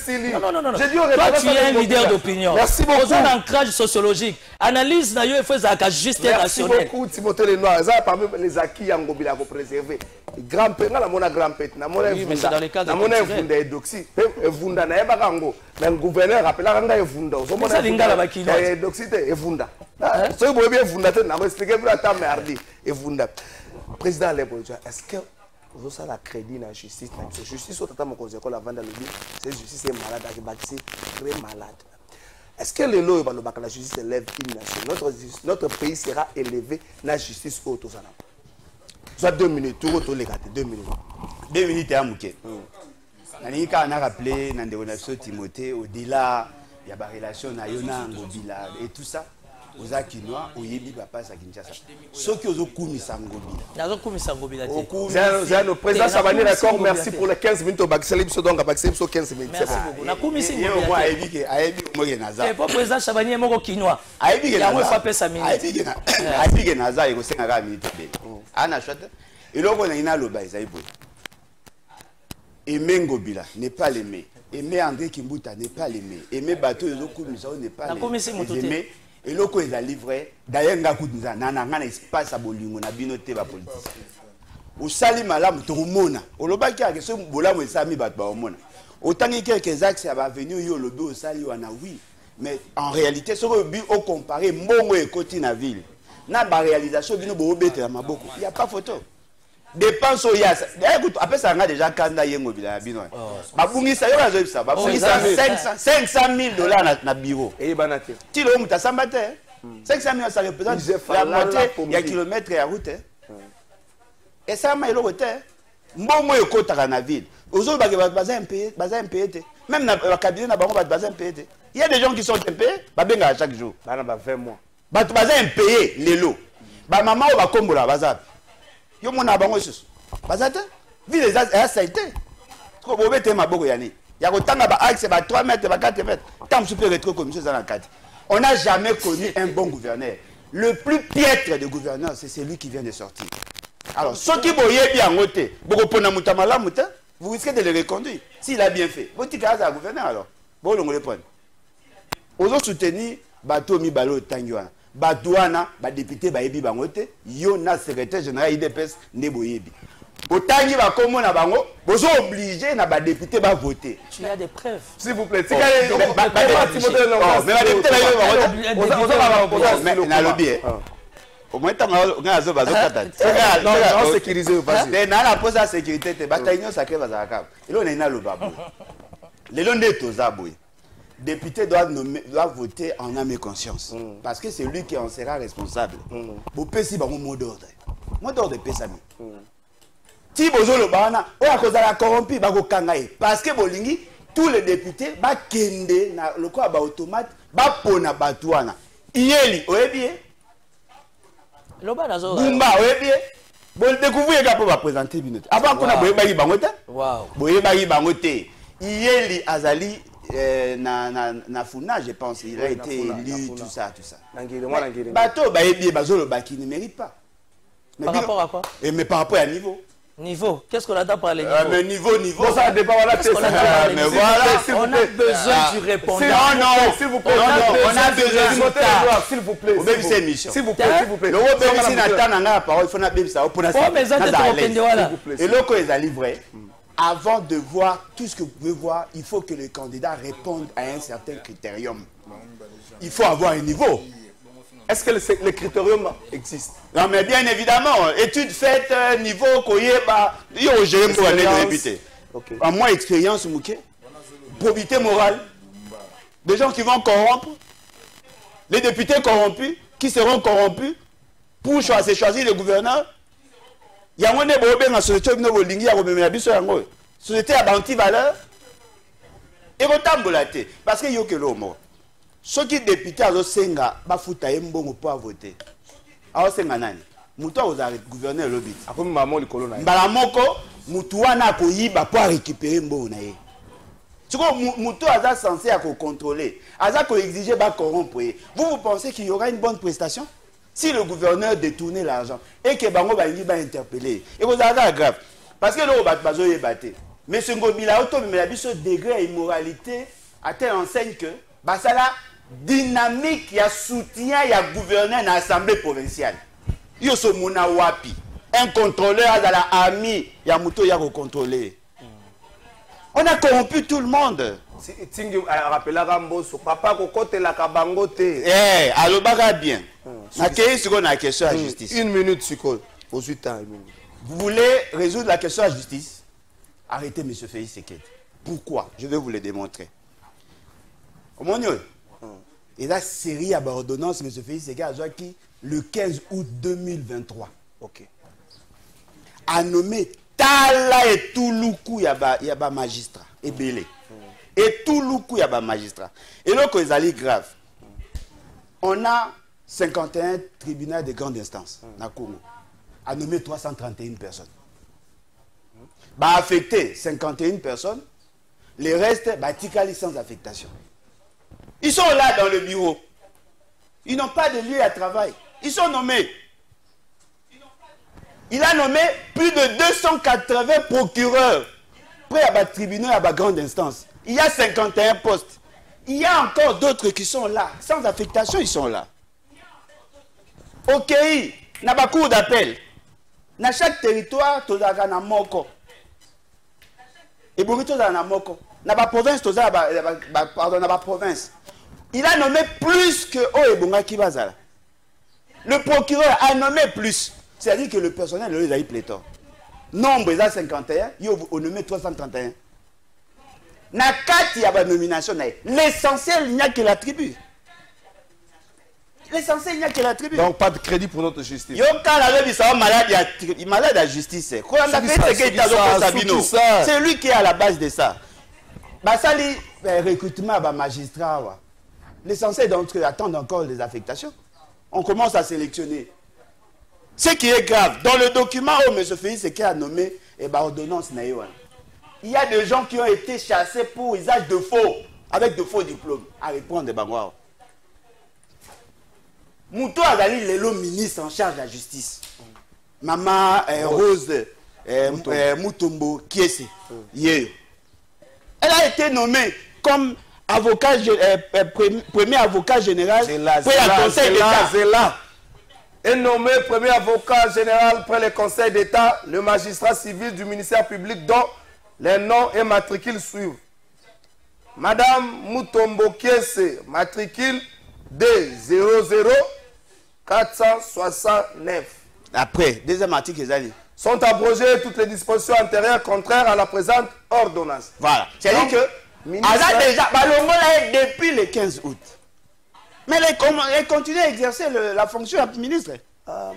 tu es un leader d'opinion. Merci beaucoup. Posant un ancrage sociologique. Analyse nayo et fais à juste national. Merci beaucoup, Timothée Lenoir. Ça parmi les acquis en Ngobila pour préserver. Grand Pena, la mona Grand Pena. Oui, mais c'est dans les cas de Vunda et Doxy. Vunda na eba kango. Mais le gouverneur rappelle Ranga et Vunda. Ça lingala ba Quinois. Et Doxy et Vunda. Ce que vous voyez Vunda, on a expliqué pour la table merdi et Vunda. Président Leboja, est-ce que vous avez la crédit dans la justice? La justice, au tata mon conseil, la vente c'est justice est malade, c'est très malade. Est-ce que le lot de la justice élève une nation? Notre pays sera élevé dans la justice auto. Soit 2 minutes, tout autour les gars, 2 minutes. 2 minutes à Mouké. On a rappelé dans Timothée, au-delà, il y a des relations Ngobila et tout ça. Aux Akinois, au Yebi Papa à Kinshasa. Ceux qui ont commis ça Ngobila. Le président Sabani Record, merci pour les 15 minutes au Baxelib, donc à Baxelib, 15 minutes. Merci beaucoup. La commission Ngobila. C'est pas président Sabani et Moko Kinois. Il y a un frappé sa minute. Aïbi Naza et Gosen Aga minute. Anna Chouette. Et là, on a une aloba, Isaïbo. Aimer Ngobila n'est pas l'aimer. Aimer André Kimbuta n'est pas l'aimer. Aimer Bateau et Zokou Misao n'est pas l'aimer. Et là, quand ils ont livré, d'ailleurs, il y a un espace à Bolingo, on a bien noté la politique. Au Sali Malam, tout le monde, au Lobaki, il y a ce Bolam et Sami Batbaumona. Autant que quelques axes à venir, il y a le dos au Sali, oui. Mais en réalité, ce que vous comparez, Mongo et Kotina ville, n'a pas réalisation, il n'y a pas photo. Dépense au Yas. Écoute, après ça, on a déjà Kanda Yengobila. Babungi, ça y est, ça. Babungi, ça 500 000 $ dans le bureau. Et Banaté. Tu l'as mis à 500 000, ça représente la moitié. Il y a kilomètres et à route. Et ça, il y a route. Mbongo et Kota dans la ville. Aux autres, il y a un pays. Même dans le cabinet, il y a un pays. Il y a des gens qui sont impayés, ils sont chaque jour. Il y a 20 mois. Ils sont impayés, les lots. Maman, on va combo là, bazar. Yo mona bango susu bazate ville za ça été ko bobete maboko yani ya ko tanga ba axe ba 3 mètres ba 4 mètres tant super rétro comme ça dans 4. On n'a jamais connu un bon gouverneur. Le plus piètre des gouverneurs, c'est celui qui vient de sortir. Alors ceux qui boyé bien ngoté boko pona mutamala muta, vous risquez de le reconduire s'il a bien fait. Boti kaza gouverneur alors bon longo le point. Ozo soutenir bato mi balo tangwana. Badouana, ba député ba yebi bangote, yo na secrétaire général IDPS ne boyebi. Otangi ba komo na bango, bozo obligé na ba député ba voter. Tu as des preuves. S'il vous plaît, si na lobby. Au moins tant on a zo bazokata. Non, sécuriser vas-y. Na la pose à sécurité te bataillon sacré bazaka. Ilo na ina lobabo. Les londe tozaboy. Député doit voter en âme et conscience. Parce que c'est lui qui en sera responsable. Vous pouvez si un mot d'ordre. Mot d'ordre pesami. Si vous avez le bana, on a causé la corrompu, parce que Bolingi, tous les députés ba kende na le quoi ba automate ba pona batouana Iyeli oyebi Loba nazo Bumba oyebi bon découvrir ga pour présenter binote avant qu'on a boye ba bangote wow boye ba bangote Iyeli azali na Funa je pense il a été élu tout ça bateau ba yebi bazolo ba qui ne mérite pas mais par rapport à quoi mais par rapport à niveau. Niveau, qu'est-ce qu'on attend par les niveaux? Mais niveau, ça dépend, voilà, mais voilà, on a besoin du répondant. Non, s'il vous plaît, on a besoin du résultat. S'il vous plaît, s'il vous plaît. Le haut bénéfice n'a la parole, il faut n'appeler ça. Oh, mais ça, et là, quand ils allaient vrai, avant de voir tout ce que vous pouvez voir, il faut que le candidat réponde à un certain critérium. Il faut avoir un niveau. Est-ce que le critérium existe? Non, mais bien évidemment, études faites, niveau, koyeba, yo, j'ai un problème de député. En moins, expérience, mouké, probité morale, des gens qui vont corrompre, les députés corrompus, qui seront corrompus, pour choisir le gouverneur. Il y a un monde dans la société, société à anti-valeur, et retambolate, parce qu'il y a que l'homme. Ceux qui députés à l'Osenga, bafuta mbongo pour voter. À Osenga nani, mutua aux gouverneur lobby. Après maman le colonel. Balamoko, mutua na koyiba pour récupérer mbongo na ye. Tu vois, mutua aza censé à contrôler, aza ko exiger ba corrompre. Vous pensez qu'il y aura une bonne prestation? Si le gouverneur détournait l'argent et que bango ba ngi ba interpeller, et vous avez grave. Parce que là on va bazo yebate. Mais ce ngobila auto mais la biso degré immoralité a telle enseigne que basala dynamique, il y a soutien, il y a gouverneur dans l'Assemblée provinciale. Il y a ce mona wapi. Un contrôleur dans la ami, il y a Mouto, il y a contrôler. On a corrompu tout le monde. Tingi rappelle Ramboso, papa kokote la kabangote. Eh, alors baga bien. Na question à la justice. Une minute Siko, au 8 ans. Vous voulez résoudre la question à la justice? Arrêtez M. Félix Sekedi. Pourquoi? Je vais vous le démontrer. Et la série à ordonnance, M. Félix Sekedi, le 15 août 2023. Ok. A nommé Tala et Touloukou Yaba magistrat. Et Belé. Et Touloukou Yaba magistrat. Et là, quand ils allaient grave, on a 51 tribunaux de grande instance dans le Congo. A nommé 331 personnes. Bah affecté 51 personnes. Les restes, bah ticali sans affectation. Ils sont là dans le bureau. Ils n'ont pas de lieu à travail. Ils sont nommés. Il a nommé plus de 280 procureurs près à la tribunal et à la grande instance. Il y a 51 postes. Il y a encore d'autres qui sont là. Sans affectation, ils sont là. Ok, il y a beaucoup d'appels. Dans chaque territoire, il y a un moko. Et pour tout dans moko. Dans la province, pardon, dans la province. Il a nommé plus que Oebonga Kibazala. Le procureur a nommé plus. C'est-à-dire que le personnel, il a eu pléthore. Nombre, il y a 51, il a nommé 331. Na 4, il y a une nomination. L'essentiel, il n'y a que la tribu. L'essentiel, il n'y a que la tribu. Donc, pas de crédit pour notre justice. Il est malade à la justice. C'est lui qui est à la base de ça. Ça, le recrutement à magistrat. L'essentiel d'entre eux attendent encore des affectations. On commence à sélectionner. Ce qui est grave, dans le document où M. Félix Sekedi a nommé ordonnance, il y a des gens qui ont été chassés pour usage de faux, avec de faux diplômes, à répondre des Bangouars. Mouto Azali, le ministre en charge de la justice. Maman Rose Moutombo Kiese. Elle a été nommée comme avocat, premier avocat général près le Conseil d'État. Est nommé premier avocat général près le Conseil d'État, le magistrat civil du ministère public dont les noms et matricules suivent. Madame Moutombo Kiese, matricule D00469. Après, deuxième article, sont abrogées toutes les dispositions antérieures contraires à la présente ordonnance. Voilà. C'est-à-dire que déjà, depuis le 15 août. Mais elle continue à exercer la fonction de ministre. Ah,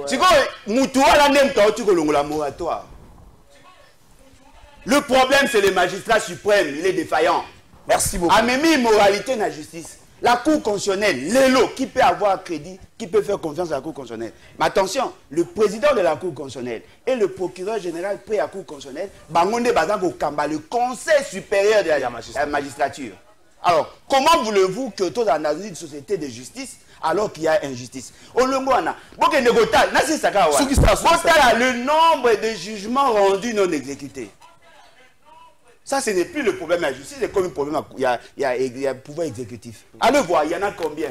tu vois, Moutoua la même temps, tu connais la moratoire. Le problème, c'est le magistrat suprême. Il est défaillant. Merci beaucoup. A même immoralité dans la justice. La Cour constitutionnelle, l'élo, qui peut avoir crédit, qui peut faire confiance à la Cour constitutionnelle. Mais attention, le président de la Cour constitutionnelle et le procureur général près à la Cour constitutionnelle, le Conseil supérieur de la magistrature. Alors, comment voulez-vous que tout dans une société de justice, alors qu'il y a injustice? Le nombre de jugements rendus non exécutés. Ça, ce n'est plus le problème de la justice, c'est comme un problème, il y a un pouvoir exécutif. Allez voir, il y en a combien?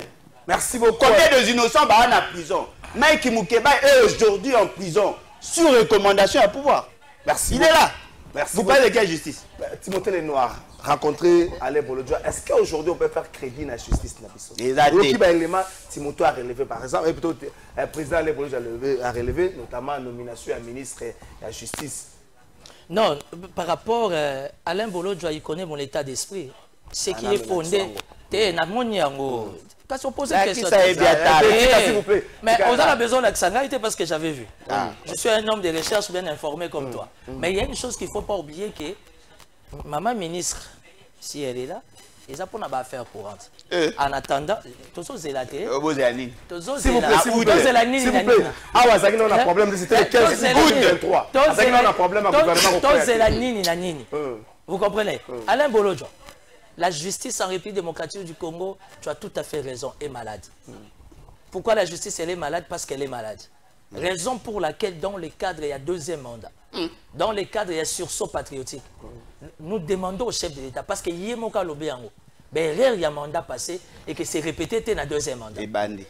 Merci beaucoup. Combien de innocents sont en prison? Mike Moukeba est aujourd'hui en prison, sur recommandation à pouvoir. Merci. Il est là. Merci. Vous parlez de quelle justice? Timothée Lenoir, rencontré Alain Bolodjoa. Est-ce qu'aujourd'hui on peut faire crédit dans la justice? Exactement. Timothée a relevé par exemple, et plutôt le président Alain Bolodjoa a relevé notamment la nomination à ministre de la justice. Non, par rapport à Alain Bolodjoa, il connaît mon état d'esprit. Ce qui est fondé. Quand on pose une question, mais on a besoin d'accent parce que j'avais vu. Je suis un homme de recherche bien informé comme toi. Mais il y a une chose qu'il ne faut pas oublier que maman ministre, si elle est là, ils ont pas affaire courante. En attendant, tous ces zélatés. S'il vous plaît, s'il vous plaît. Ah ouais, ça on a problème de c'était le 15 août 23. Ça on a problème à gouvernement. Vous comprenez? Alain Bolodjoa. La justice en République démocratique du Congo, tu as tout à fait raison, est malade. Pourquoi la justice elle est malade? Parce qu'elle est malade. Raison pour laquelle dans les cadres, il y a deuxième mandat. Dans les cadres, il y a sursaut patriotique. Nous demandons au chef de l'État, parce que Yemoka Lobiango, il y a un mandat passé et que c'est répété, tu es dans le deuxième mandat. Et bandit.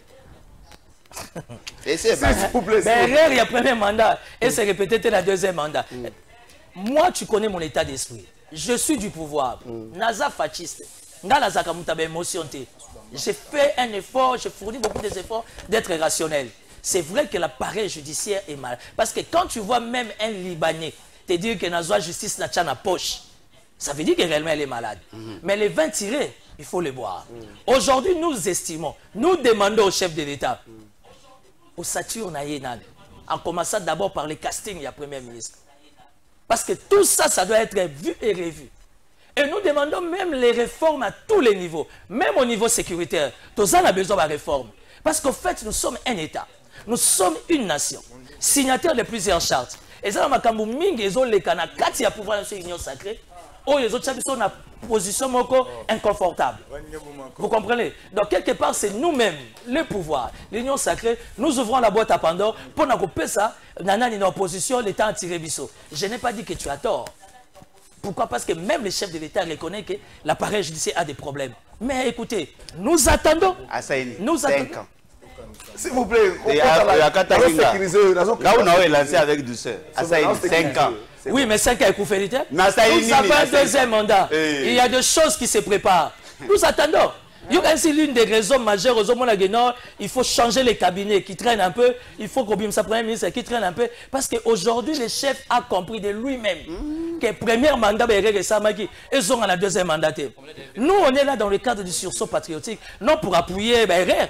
S'il vous plaît. Il y a premier mandat et c'est répété, tu es dans le deuxième mandat. Moi, tu connais mon état d'esprit. Je suis du pouvoir. Naza fasciste. J'ai fait un effort, j'ai fourni beaucoup d'efforts d'être rationnel. C'est vrai que l'appareil judiciaire est mal. Parce que quand tu vois même un Libanais te dire que la justice n'a pas la poche, ça veut dire que réellement elle est malade. Mais les 20 tirés, il faut les boire. Aujourd'hui, nous estimons, nous demandons au chef de l'État, au Saturne, en commençant d'abord par les castings, il y a Premier ministre. Parce que tout ça, ça doit être vu et revu. Et nous demandons même les réformes à tous les niveaux. Même au niveau sécuritaire. Tout ça, on a besoin de réformes. Parce qu'en fait, nous sommes un État. Nous sommes une nation. Signataires de plusieurs chartes. Et ça, on ils ont les canards. Quand il y a pouvoir dans l'union sacrée, les autres sont dans une position inconfortable. Vous comprenez? Donc, quelque part, c'est nous-mêmes, le pouvoir, l'union sacrée, nous ouvrons la boîte à Pandore pour nous couper ça. Nana est en opposition, l'État a tiré biseau. Je n'ai pas dit que tu as tort. Pourquoi? Parce que même le chef de l'État reconnaît que l'appareil judiciaire a des problèmes. Mais écoutez, nous attendons. Nous attendons. S'il vous plaît, là où on a lancé avec douceur. 5 ans. Oui, mais 5 ans est couvert. Nous avons un deuxième mandat. Il y a des choses qui se préparent. Nous attendons. Il y a aussi l'une des raisons majeures aux hommes il faut changer les cabinets qui traînent un peu. Il faut que sa Premier ministre qui traîne un peu. Parce qu'aujourd'hui, le chef a compris de lui-même que le premier mandat, ils ont un deuxième mandat. Nous, on est là dans le cadre du sursaut patriotique, non pour appuyer RR.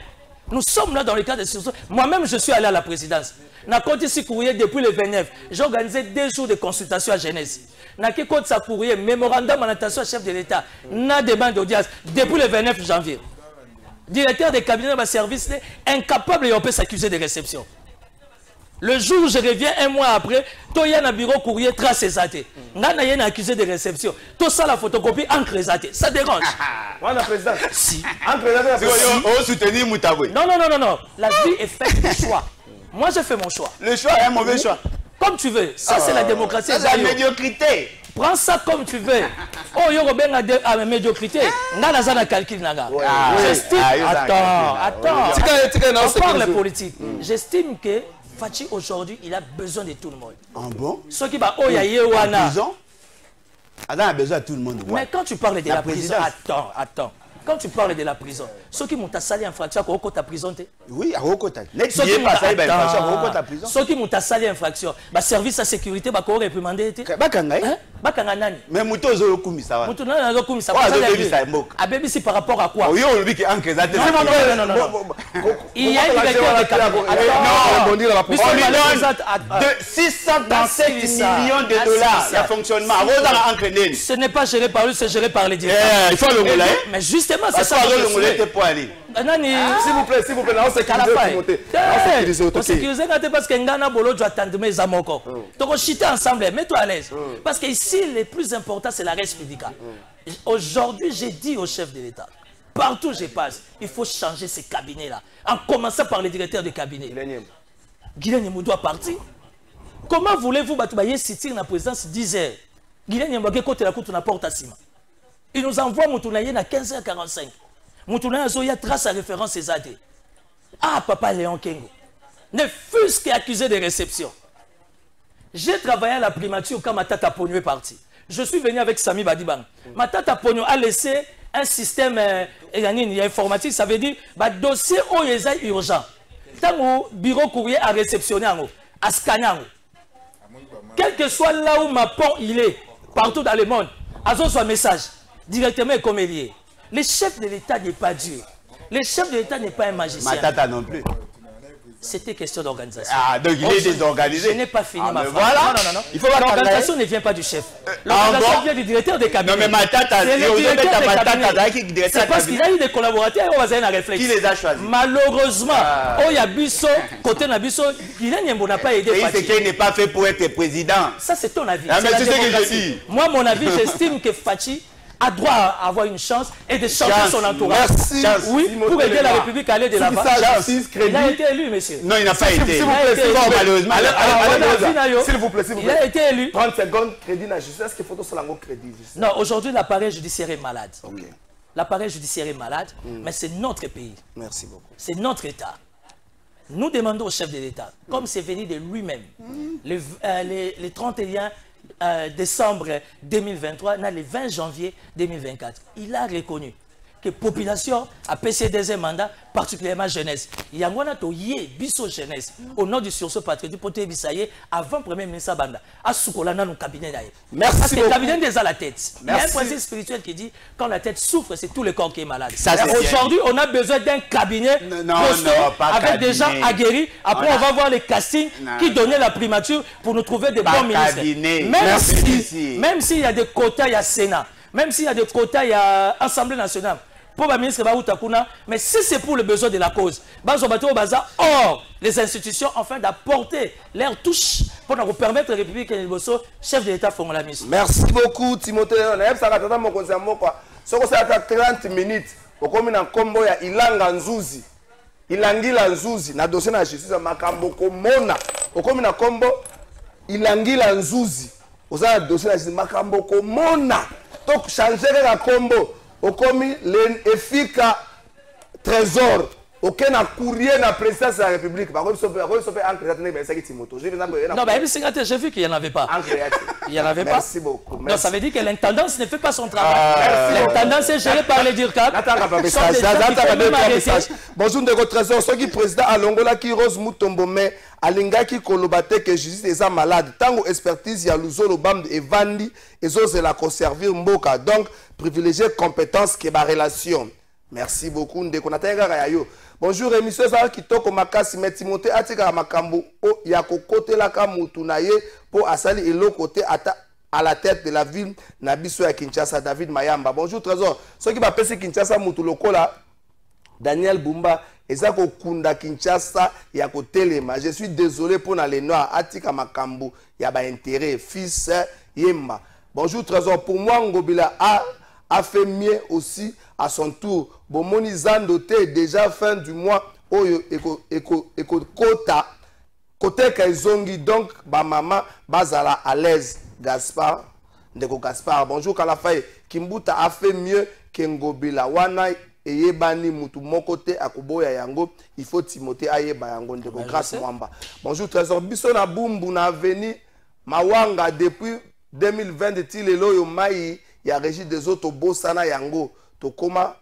Nous sommes là dans le cadre du sursaut. Moi-même, je suis allé à la présidence. Na compte ici courrier depuis le 29. J'ai organisé 2 jours de consultation à Genèse. Na qui compte sa courrier, mémorandum en attention au chef de l'État. Na demande d'audience depuis le 29 janvier. Directeur des cabinets de ma service, incapable et on peut s'accuser de réception. Le jour où je reviens, 1 mois après, il y a un bureau courrier trace exaté. Il y a un accusé de réception. Tout ça, la photocopie, encre exaté. Ça dérange. Moi, la présidente. Si. On soutenir Moutaboui. Non. La vie est faite de choix. Moi, j'ai fait mon choix. Le choix est un mauvais choix. Comme tu veux. Ça, c'est la démocratie. C'est la médiocrité. Prends ça comme tu veux. Oh, il y a la médiocrité. Calcul. J'estime. Attends. On parle politique. J'estime que Fachi, aujourd'hui, il a besoin de tout le monde. Ah bon? Ceux qui va Wana. Prison? Adam a besoin de tout le monde. Mais quand tu parles de la prison, attends. Quand tu parles de la prison, ceux qui m'ont sali infraction, ils ont ta prison. Oui, à Rokota. Ceux qui m'ont sali infraction, le service à sécurité, ils ont réprimandé. bakanga nani mais muto zo kumisa wa muto nani zo kumisa wa zo bebisa mboka abebisi par rapport à quoi oyo olobiki encre za te non il y a une directeur de cabinet de 637 millions de dollars de fonctionnement ce n'est pas géré par lui, c'est géré par les directeurs. Il faut le moulin. Mais justement, c'est ça. Le moulin pour aller. S'il vous plaît, on sécurise. On sécurise parce que Ngana Bolo doit attendre mes amokos. Donc on chite ensemble, mets-toi à l'aise. Parce que ici, le plus important, c'est la res publica. Aujourd'hui, j'ai dit au chef de l'État, partout où je passe, il faut changer ces cabinets-là. En commençant par les directeurs de cabinet. Guilhem Nyembo doit partir. Comment voulez-vous battre Sitir dans la présidence 10 heures? Guilhem Nyembo côté la côte na porte à Sima. Il nous envoie Moutounaye à 15h45. Moutounaye a trace à référence ces AD. Ah, papa Léon Kengo. Ne fût-ce qu'accusé de réception. J'ai travaillé à la primature quand ma tata Pogno est partie. Je suis venu avec Sami Badibang. Ma tata Pogno a laissé un système informatique, ça veut dire que le dossier est urgent. Tant que bureau courrier a réceptionné, à scanner. Quel que soit là où ma pont il est, partout dans le monde, à son message, directement comme il est. Le chef de l'État n'est pas Dieu. Le chef de l'État n'est pas un magicien. Ma tata non plus. C'était question d'organisation. Ah, donc il est désorganisé. Je n'ai pas fini ma phrase. Voilà. Non. L'organisation ne vient pas du chef. L'organisation vient du directeur des cabinets. Non, mais ma tata, c'est le directeur des cabinets. C'est parce qu'il a eu des collaborateurs et on va réfléchir. Qui les a choisis? Malheureusement, Oyabiso, côté Nabiso, Guilhem Nyembo n'a pas aidé. C'est qu'il n'est pas fait pour être président. Ça, c'est ton avis. Ah, mais c'est ce que je dis. Moi, mon avis, j'estime que Fachi a droit à avoir une chance et de changer son entourage. Merci. Oui, pour aider la République à aller de l'avant. Il a été élu, monsieur. Non, il n'a pas été. Malheureusement. S'il vous plaît, s'il vous plaît. Il a été élu. 30 secondes, crédit na justice. Est-ce qu'il faut tout cela en crédit? Non, aujourd'hui, l'appareil judiciaire est malade. L'appareil judiciaire est malade, mais c'est notre pays. Merci beaucoup. C'est notre État. Nous demandons au chef de l'État, comme c'est venu de lui-même, le 31 décembre 2023, le 20 janvier 2024, il a reconnu que la population a passé deuxième mandat, particulièrement jeunesse. Il y a un biso jeunesse au nom du sursaut patriotique pour Bisaye avant Premier ministre Banda. À Soukolana, nos cabinets d'ailleurs. Merci. Parce que le cabinet des à la tête. Merci. Il y a un principe spirituel qui dit quand la tête souffre, c'est tout le corps qui est malade. Aujourd'hui, on a besoin d'un cabinet avec des gens aguerris. Après, on va voir les castings qui donnaient la primature pour nous trouver des bons ministres. Même s'il y a des quotas, il y a Sénat. Même s'il y a des quotas, il y a Assemblée nationale. Pour le ministre Baoutakuna, mais si c'est pour le besoin de la cause, or, les institutions, enfin, d'apporter leur touche pour nous permettre à la République et le chef de l'État font la mission. Merci beaucoup, Timothée. Si vous avez 30 minutes, vous avez un combo ya Ilanga Nzuzi. Ilangila Nzuzi, na dossier na justice, makambo komona. Vous avez un combo Ilangila Nzuzi. Vous avez un dossier na justice, makambo komona. Donc, changer le combo. Okomi l'effica trésor aucun courrier na présidence de la République par contre non mais j'ai vu qu'il n'y en avait pas. Il n'y en avait pas. Merci beaucoup. Donc ça veut dire que l'intendance ne fait pas son travail. L'intendance est gérée par les DIRCAP. Bonjour de votre trésor. Ce qui président Alongola qui Rose Mutombome alingaki kolobate que justice est malade. Tango expertise ya luzolo bam de Evandi et zose la conserver mboka. Donc privilégier compétence que ma relation. Merci beaucoup ndeko natenga yayo. Bonjour émission ça qui toko makasi mais Timothée atika makambo o ya kokotela ka mutu na ye pour asali elo côté à la tête de la ville Nabiso ya Kinshasa David Mayamba. Bonjour trésor. Ce qui va passer Kinshasa mutu lokola Daniel Bumba ezako kunda Kinshasa ya kotelema. Je suis désolé pour les noirs atika makambo ya ba intérêt fils Yemba. Bonjour trésor, pour moi Ngobila a fait mieux aussi à son tour. Bomoni Zandote déjà fin du mois oyo eko kota côté kaizongi donc ba maman bazala à l'aise. Gaspard ndeko Gaspard. Bonjour Kalafaye. Kimbuta a fait mieux que Ngobila wana eyebani mutu mokote akuboya yango il faut Timothée ayeba yango ndeko grâce mwamba. Bonjour trésor biso na bumbu na avenue Mawanga depuis 2020 tilelo yo mai ya régie des autres bosana yango tokoma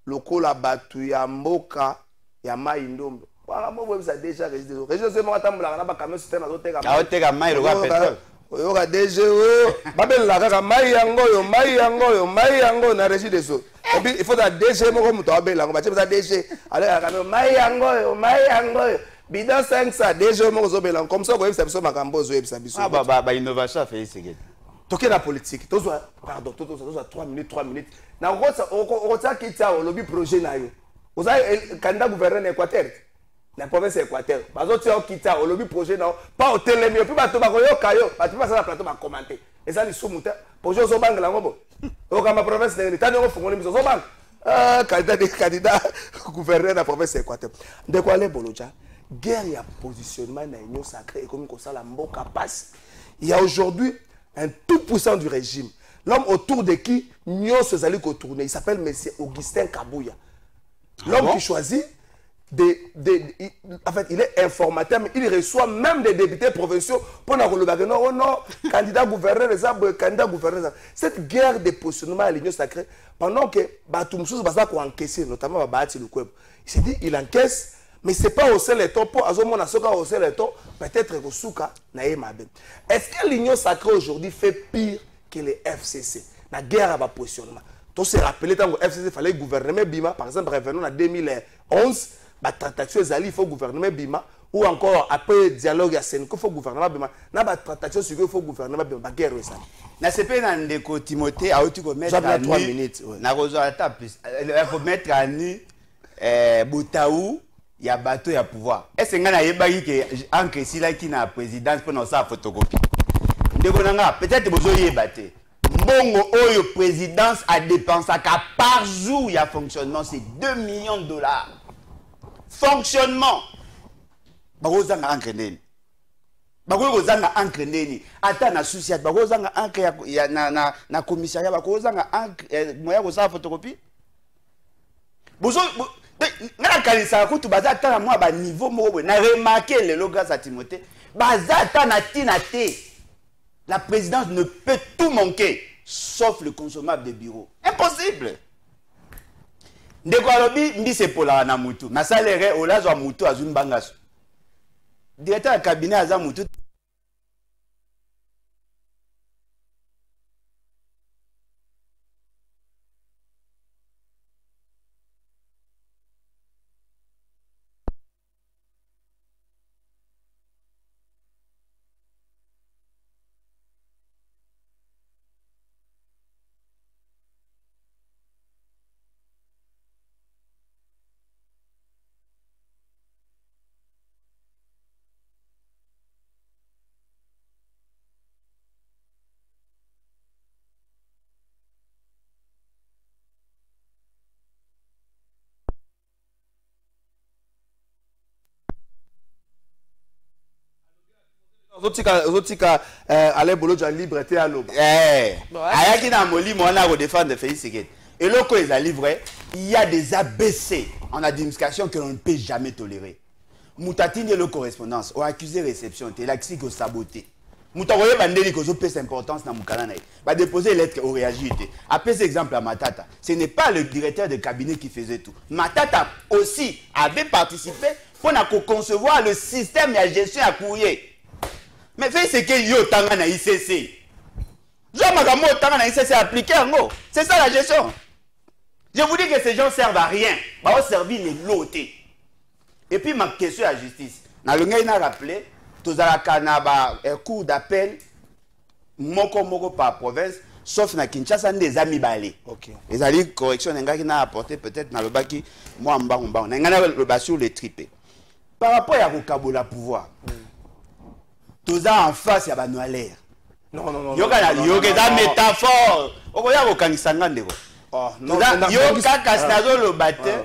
lokola batu ya mboka ya mai ndombe wana mo webisa déjà régie des autres régie des autres matambola na ba camion système azoteka mai lo pétrole oyoka DGO babela kaka mai yango yo mai yango na régie des eaux et puis il faut la DG moko muto abela ngo bache za DG ale kaka mai yango yo bidon 500 DG moko zobela comme ça ko yebisa biso makambo zo yebisa biso ba innovation fait c'est toke la politique tozwa pardon tozwa 3 minutes na okotsa kitsa o lobby projet na yo oza candidat gouverneur Équateur la province Équateur bazoti o kitsa o lobby projet na pas au télémio puis bato bakoyoka yo bato pas na plateau ba commenter eza li sumuta projet zo bangela ngobo o kama province de l'État ngo fungoni biso zo bang candidat gouverneur na province Équateur de quoi les boloja guerre ya positionnement na union sacrée comme ko sala mboka passe il y a aujourd'hui un tout puissant du régime. L'homme autour de qui Nyon se allait tourner. Il s'appelle M. Augustin Kabouya. L'homme qui choisit, en fait, il est informateur, mais il reçoit même des députés provinciaux pour non, non, candidat gouverneur, candidat gouverneur. Cette guerre de positionnement à l'Union sacrée, pendant que Batoumsous Baza a encaissé, notamment Bahati Lukweb, il s'est dit, il encaisse. Mais ce n'est pas au sein de ton pour Azomona Soka au sein de ton peut-être au Souka Naïmabe. Est-ce que l'Union sacrée aujourd'hui fait pire que les FCC? La guerre à bas positionnement. Tu se rappelles quand le FCC fallait gouverner Bima, par exemple, revenons en 2011, la transaction Zali, il faut gouverner Bima, ou encore après dialogue à Sénégal, il faut gouverner Bima. Na ba transaction sur il faut gouverner Bima, la guerre ça. Na CP na ndeko Timothée a outu ko mettre à 3 minutes. Na rezo ata plus. Il faut mettre à nu Boutaou. Il y a bateau, il y a pouvoir. Est-ce que vous avez dit que la présidence pour nous faire photocopie? Peut-être que vous avez battu. Bongo Oyo présidence a dépensé par jour, il y a fonctionnement, c'est 2 millions de dollars. Fonctionnement. Vous avez entraîné. Vous avez entraîné. Attends, na souci, vous avez entraîné na commissariat, vous avez entraîné na photocopie. Vous na kalisa ko tu baza ta moi ba niveau moko na remarquer le grâce à Timothée baza ta na tinate la présidence ne peut tout manquer sauf le consommable de bureau impossible ndeko alobi ndi se pola na mutu na salaire olazo mutu azumbangaso directeur de cabinet aza mutu Zotika Alain Bolojo liberté à l'aube. Ayaki na moli mo na ko défendre Félix Tshisekedi. Et loko les a livré, il y a des ABC en administration que l'on ne peut jamais tolérer. Moutatine le correspondance, ou accusé réception, t'es l'axi ko saboté. Moutaroye bandeli ko zo pèse importance na mukala na. Ba déposer lettre au réagité. Après cet exemple à Matata, ce n'est pas le directeur de cabinet qui faisait tout. Matata aussi avait participé pour concevoir le système de gestion à courrier. Mais c'est que yo tanga na ICC. Jean-Magamo tanga na ICC appliqué en gros. C'est ça la gestion. Je vous dis que ces gens servent à rien. Bah on servir les lotés. Et puis ma question à la justice. Na le ngai na rappelé, tozalaka na ba cour d'appel moko par province sauf na Kinshasa des amis balé. OK. Les alliés correction ngaki na apporté peut-être na le baki moi mba. Na ngana le ba sur les tripés. Par rapport à Rokabola pouvoir. Toza en face ya banoalaire. Non. Yoka da métaphore. Okoya ko kanisanga ndeko. Oh, non. Yoka kasnazo lo batte.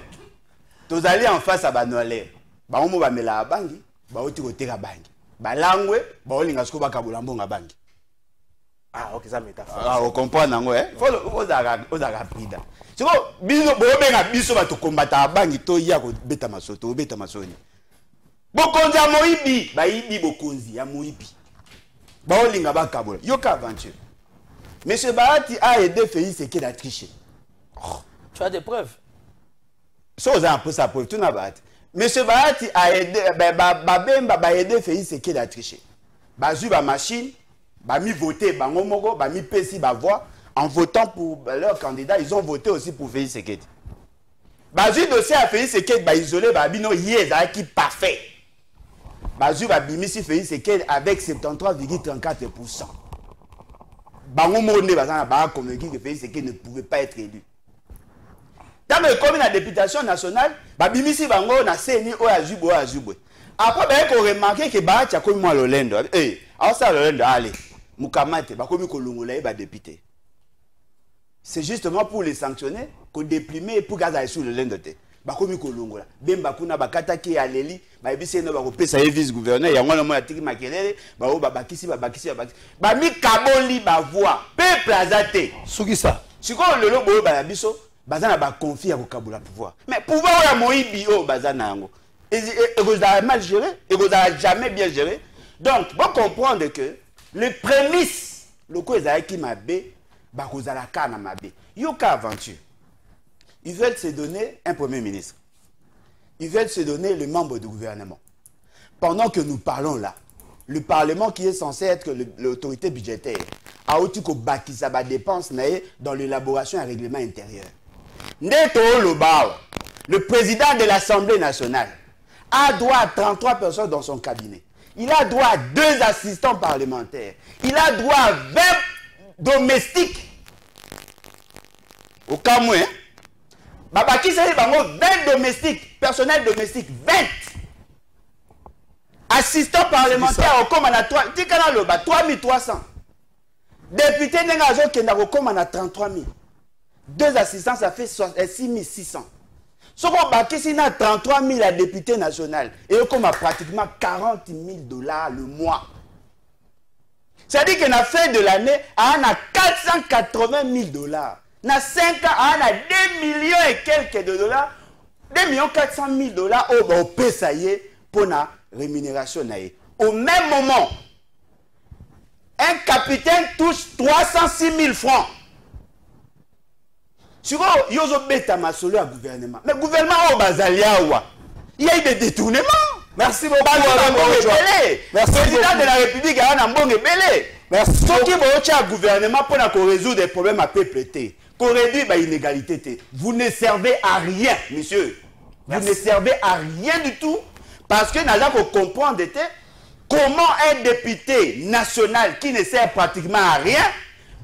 Tozali en face ya banoalaire. Ba omo ba mela bangi, ba oti ko teka bangi. Ba langwe, ba olinga siko ba kabola mbonga bangi. Ah, OK, ça métaphore. Ah, on comprend nango Faut oza prida. Siko biso bo benga biso ba to kombata bangi to ya ko beta masoto, beta masoni. Bokonzi ya moibi, baibi bokonzi ya moibi. Baolinga bakabola. Yoka aventure. Monsieur Bahati a aidé Félix Tshisekedi à tricher. Oh. Tu as des preuves? Ça, vous avez un peu sa preuve. Tout n'a pas. Monsieur Bahati a aidé, a aidé Félix Tshisekedi à tricher. Bazu ba machine, Bami voté, bango moko, bami pesi ba voix. En votant pour leur candidat, ils ont voté aussi pour Félix Sekedi. Bazu dossier à Félix Sekedi, ba isolé, ba bino yé, qui parfait. Bazu ba bimisi Félix Sekedi avec 73,34%. Bango monde ba convaincu que Félix Sekedi ne pouvait pas être élu. Dans le commune de députation nationale, ba bimisi bango na seni o ajubo. Après ben ko remarquer que ba tia comme moi Lolendo. Alors ça Lolendo allez, mukamate ba komi kolongola ba député. C'est justement pour les sanctionner qu'on déprimer pour gaza sur Lolendo te. Ba komi kolongola. Bemba kuna bakata ki aleli, ba ebisi no ba ko pesa vice gouverneur ya ngwana mo ya tiki makelele, ba o babakisi. Ba mi kaboli ba voix, peuple azate. Suki ça. Siko lelo boyo ba biso bazana ba confier à kabula pouvoir. Mais pouvoir ya moyibi o bazana yango. Et vous avez mal géré, et vous avez jamais bien géré. Donc, vous comprendre que les prémices, le coup qui m'a bé, bah vous avez la canne m'a bé. Yoka aventure. Ils veulent se donner un premier ministre. Ils veulent se donner le membre du gouvernement. Pendant que nous parlons là, le Parlement qui est censé être l'autorité budgétaire a aussi que ça va dépense dans l'élaboration d'un règlement intérieur. Neto Lobao, le président de l'Assemblée nationale, a droit à 33 personnes dans son cabinet. Il a droit à 2 assistants parlementaires. Il a droit à 20 domestiques. Au cas où, Babaki c'est 20 domestiques, personnel domestique, 20. Assistants parlementaires au commandant 3300. Député Nengazo qui est au commandant 33 000. 2 assistants, ça fait 6 600. Ce qu'on bâtit, c'est 33 000 à député national. Et on a pratiquement 40 000 $ le mois. C'est-à-dire qu'à la fin de l'année, on a 480 000 $. Dans 5 ans, on a 2 millions et quelques de dollars. 2 400 000 $, on peut ça y est pour la rémunération. Au même moment, un capitaine touche 306 000 francs. Sur il y a un gouvernement. Mais le gouvernement il y a eu des détournements. Merci beaucoup. Le président de la République a un bon belé. Merci. Ce qui est un gouvernement pour résoudre des problèmes à peuple, pour réduire l'inégalité. Vous ne servez à rien, monsieur. Vous ne servez à rien du tout. Parce que nous avons comprendre comment un député national qui ne sert pratiquement à rien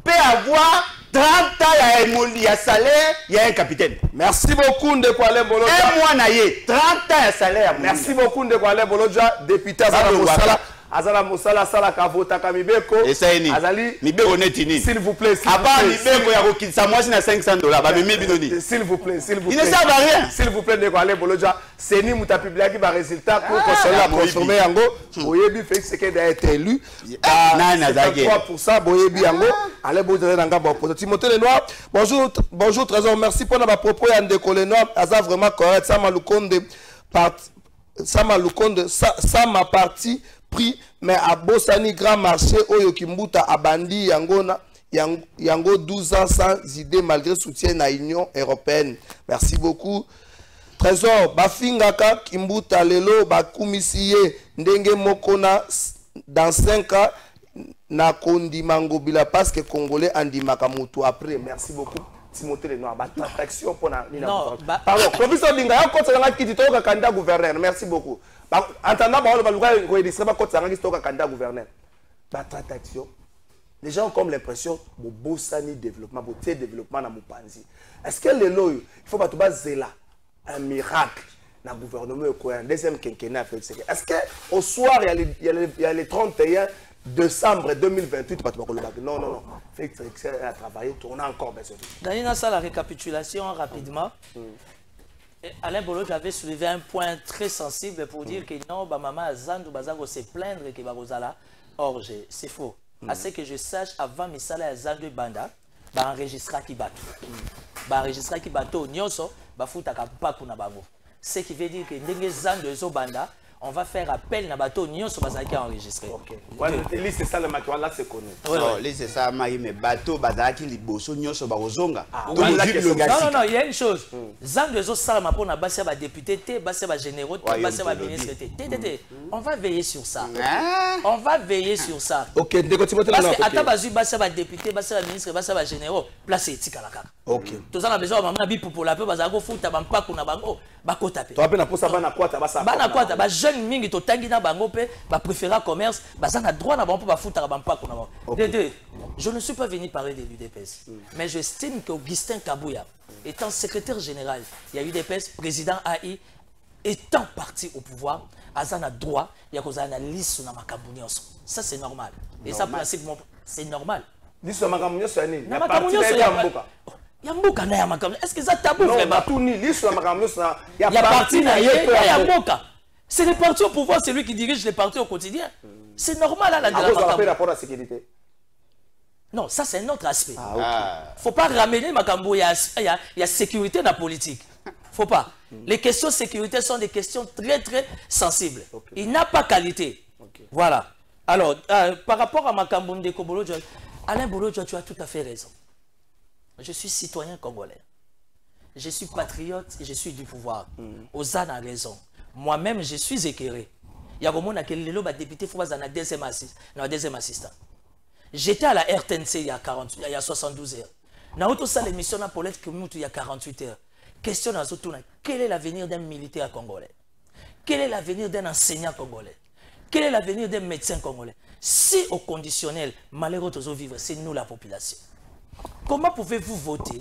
peut avoir 30 ans, il y a salaire, il y a un capitaine. Merci beaucoup, Ndekwale Bolodja. Un mois, il y a 30 ans, de salaire. Merci beaucoup, Ndekwale Bolodja, député Azala Moussala, Sala Kavota Kamibeko. Et ça est Azali. Mibeko netini. S'il vous plaît. Avant, Mibeko, il y a ça, moi, c'est $500. S'il vous plaît, s'il vous plaît. Il ne sert à rien. S'il vous plaît, Ndekwale Bolodja. C'est ni Mouta publié qui va résultat pour consoler à consommer Yango. Boyebi Félix Sekedi a été élu. 53%. Boyebi Yango. Allez, vous avez un gars bon. Timothée Lenoir. Bonjour, Trésor. Merci pour notre propos. Yandeko Lenoir. Aza vraiment correct. Ça m'a ma partie pris, mais à Bossani Grand Marché, Oyo Kimbuta Abandi Yango 12 ans sans idée malgré soutien à l'Union Européenne. Merci beaucoup. Trésor, Bafingaka Kimbuta Lelo Bakumisiye Ndenge Mokona dans 5 ans na Kondimango Bila parce que Congolais Andimaka Moutou après. Merci beaucoup. Timothée Lenoir, attraction pour la. Non, pardon. Professeur Dinga, il y a un code qui dit candidat gouverneur. Merci beaucoup. Entendant, candidat gouverneur. Attraction. Les gens ont comme l'impression que Bossani développement, développement dans Moupanzi. Est-ce que les lois, il faut pas tout baser là un miracle dans le gouvernement un deuxième quinquennat? Est-ce qu'au soir, il y a les 31 décembre 2028, non. Félix a travaillé, tourner encore. Dans ça, la récapitulation rapidement. Alain Bolo avait soulevé un point très sensible pour dire que non, maman Azandou Bazango se plaindre que Bagozala. Or, c'est faux. À ce que je sache, avant Misala Azandou Banda, enregistrera qui bateau. Enregistrera qui bateau, Nyonso, Bafutaka Pakuna Bango. Ce qui veut dire que Ndenge Zandou Banda, on va faire appel à bateau Nyonso Bazaki enregistré. Ok. C'est ça le maquillage là, c'est connu. Non, c'est ça, mais bateau Bazaki Liboso Nyonso Bazonga. Non, il y a une chose. Zandou Salama pour na base ba député, base ba généraux, base ba ministre. On va veiller sur ça. On va veiller sur ça. Ok, Timothée parce que ata bazu basa ba député, basa ba ministre, basa ba généraux, place etika la kaka. Ok. Tous en a besoin maman bi pour la peu baza go futa ba mpako na bango, ba kota pe. Toi pe na posa bana kwata basa. Bana kwata ba jeune mingi to tangi na bango pe, ba préférer commerce, baza na droit na bango ba futa ba mpako na bango. Je ne suis pas venu parler de l'UDPS, mais j'estime qu'Augustin Kabouya, étant secrétaire général, il y a UDPS, président AI, étant parti au pouvoir, Azana droit, il y a une analyse sur la Makambounios. Ça, c'est normal. Et ça, c'est normal. Liste sur la Makambounios, c'est il y a Mboka. Est-ce que ça tabou vraiment? Liste sur la Makambounios, il y a parti, il y a Mboka. C'est le parti au pouvoir, c'est lui qui dirige les partis au quotidien. C'est normal à la rapport à la sécurité. Non, ça c'est un autre aspect. Il ne faut pas ramener Makambo, il y a sécurité dans la politique. Faut pas. Les questions de sécurité sont des questions très très sensibles. Il n'a pas qualité. Voilà. Alors, par rapport à Makambo Ndeko Bolodjo, Alain Bolodjo, tu as tout à fait raison. Je suis citoyen congolais. Je suis patriote et je suis du pouvoir. Ozan a raison. Moi-même, je suis éclairé. Il y a un député qui est deuxième assistant. J'étais à la RTNC il y a 72 heures. Dans toute l'émission il y a 48 heures. Question à Zotouna, quel est l'avenir d'un militaire congolais? Quel est l'avenir d'un enseignant congolais? Quel est l'avenir d'un médecin congolais? Si au conditionnel, malheureux de vivre, c'est nous la population. Comment pouvez-vous voter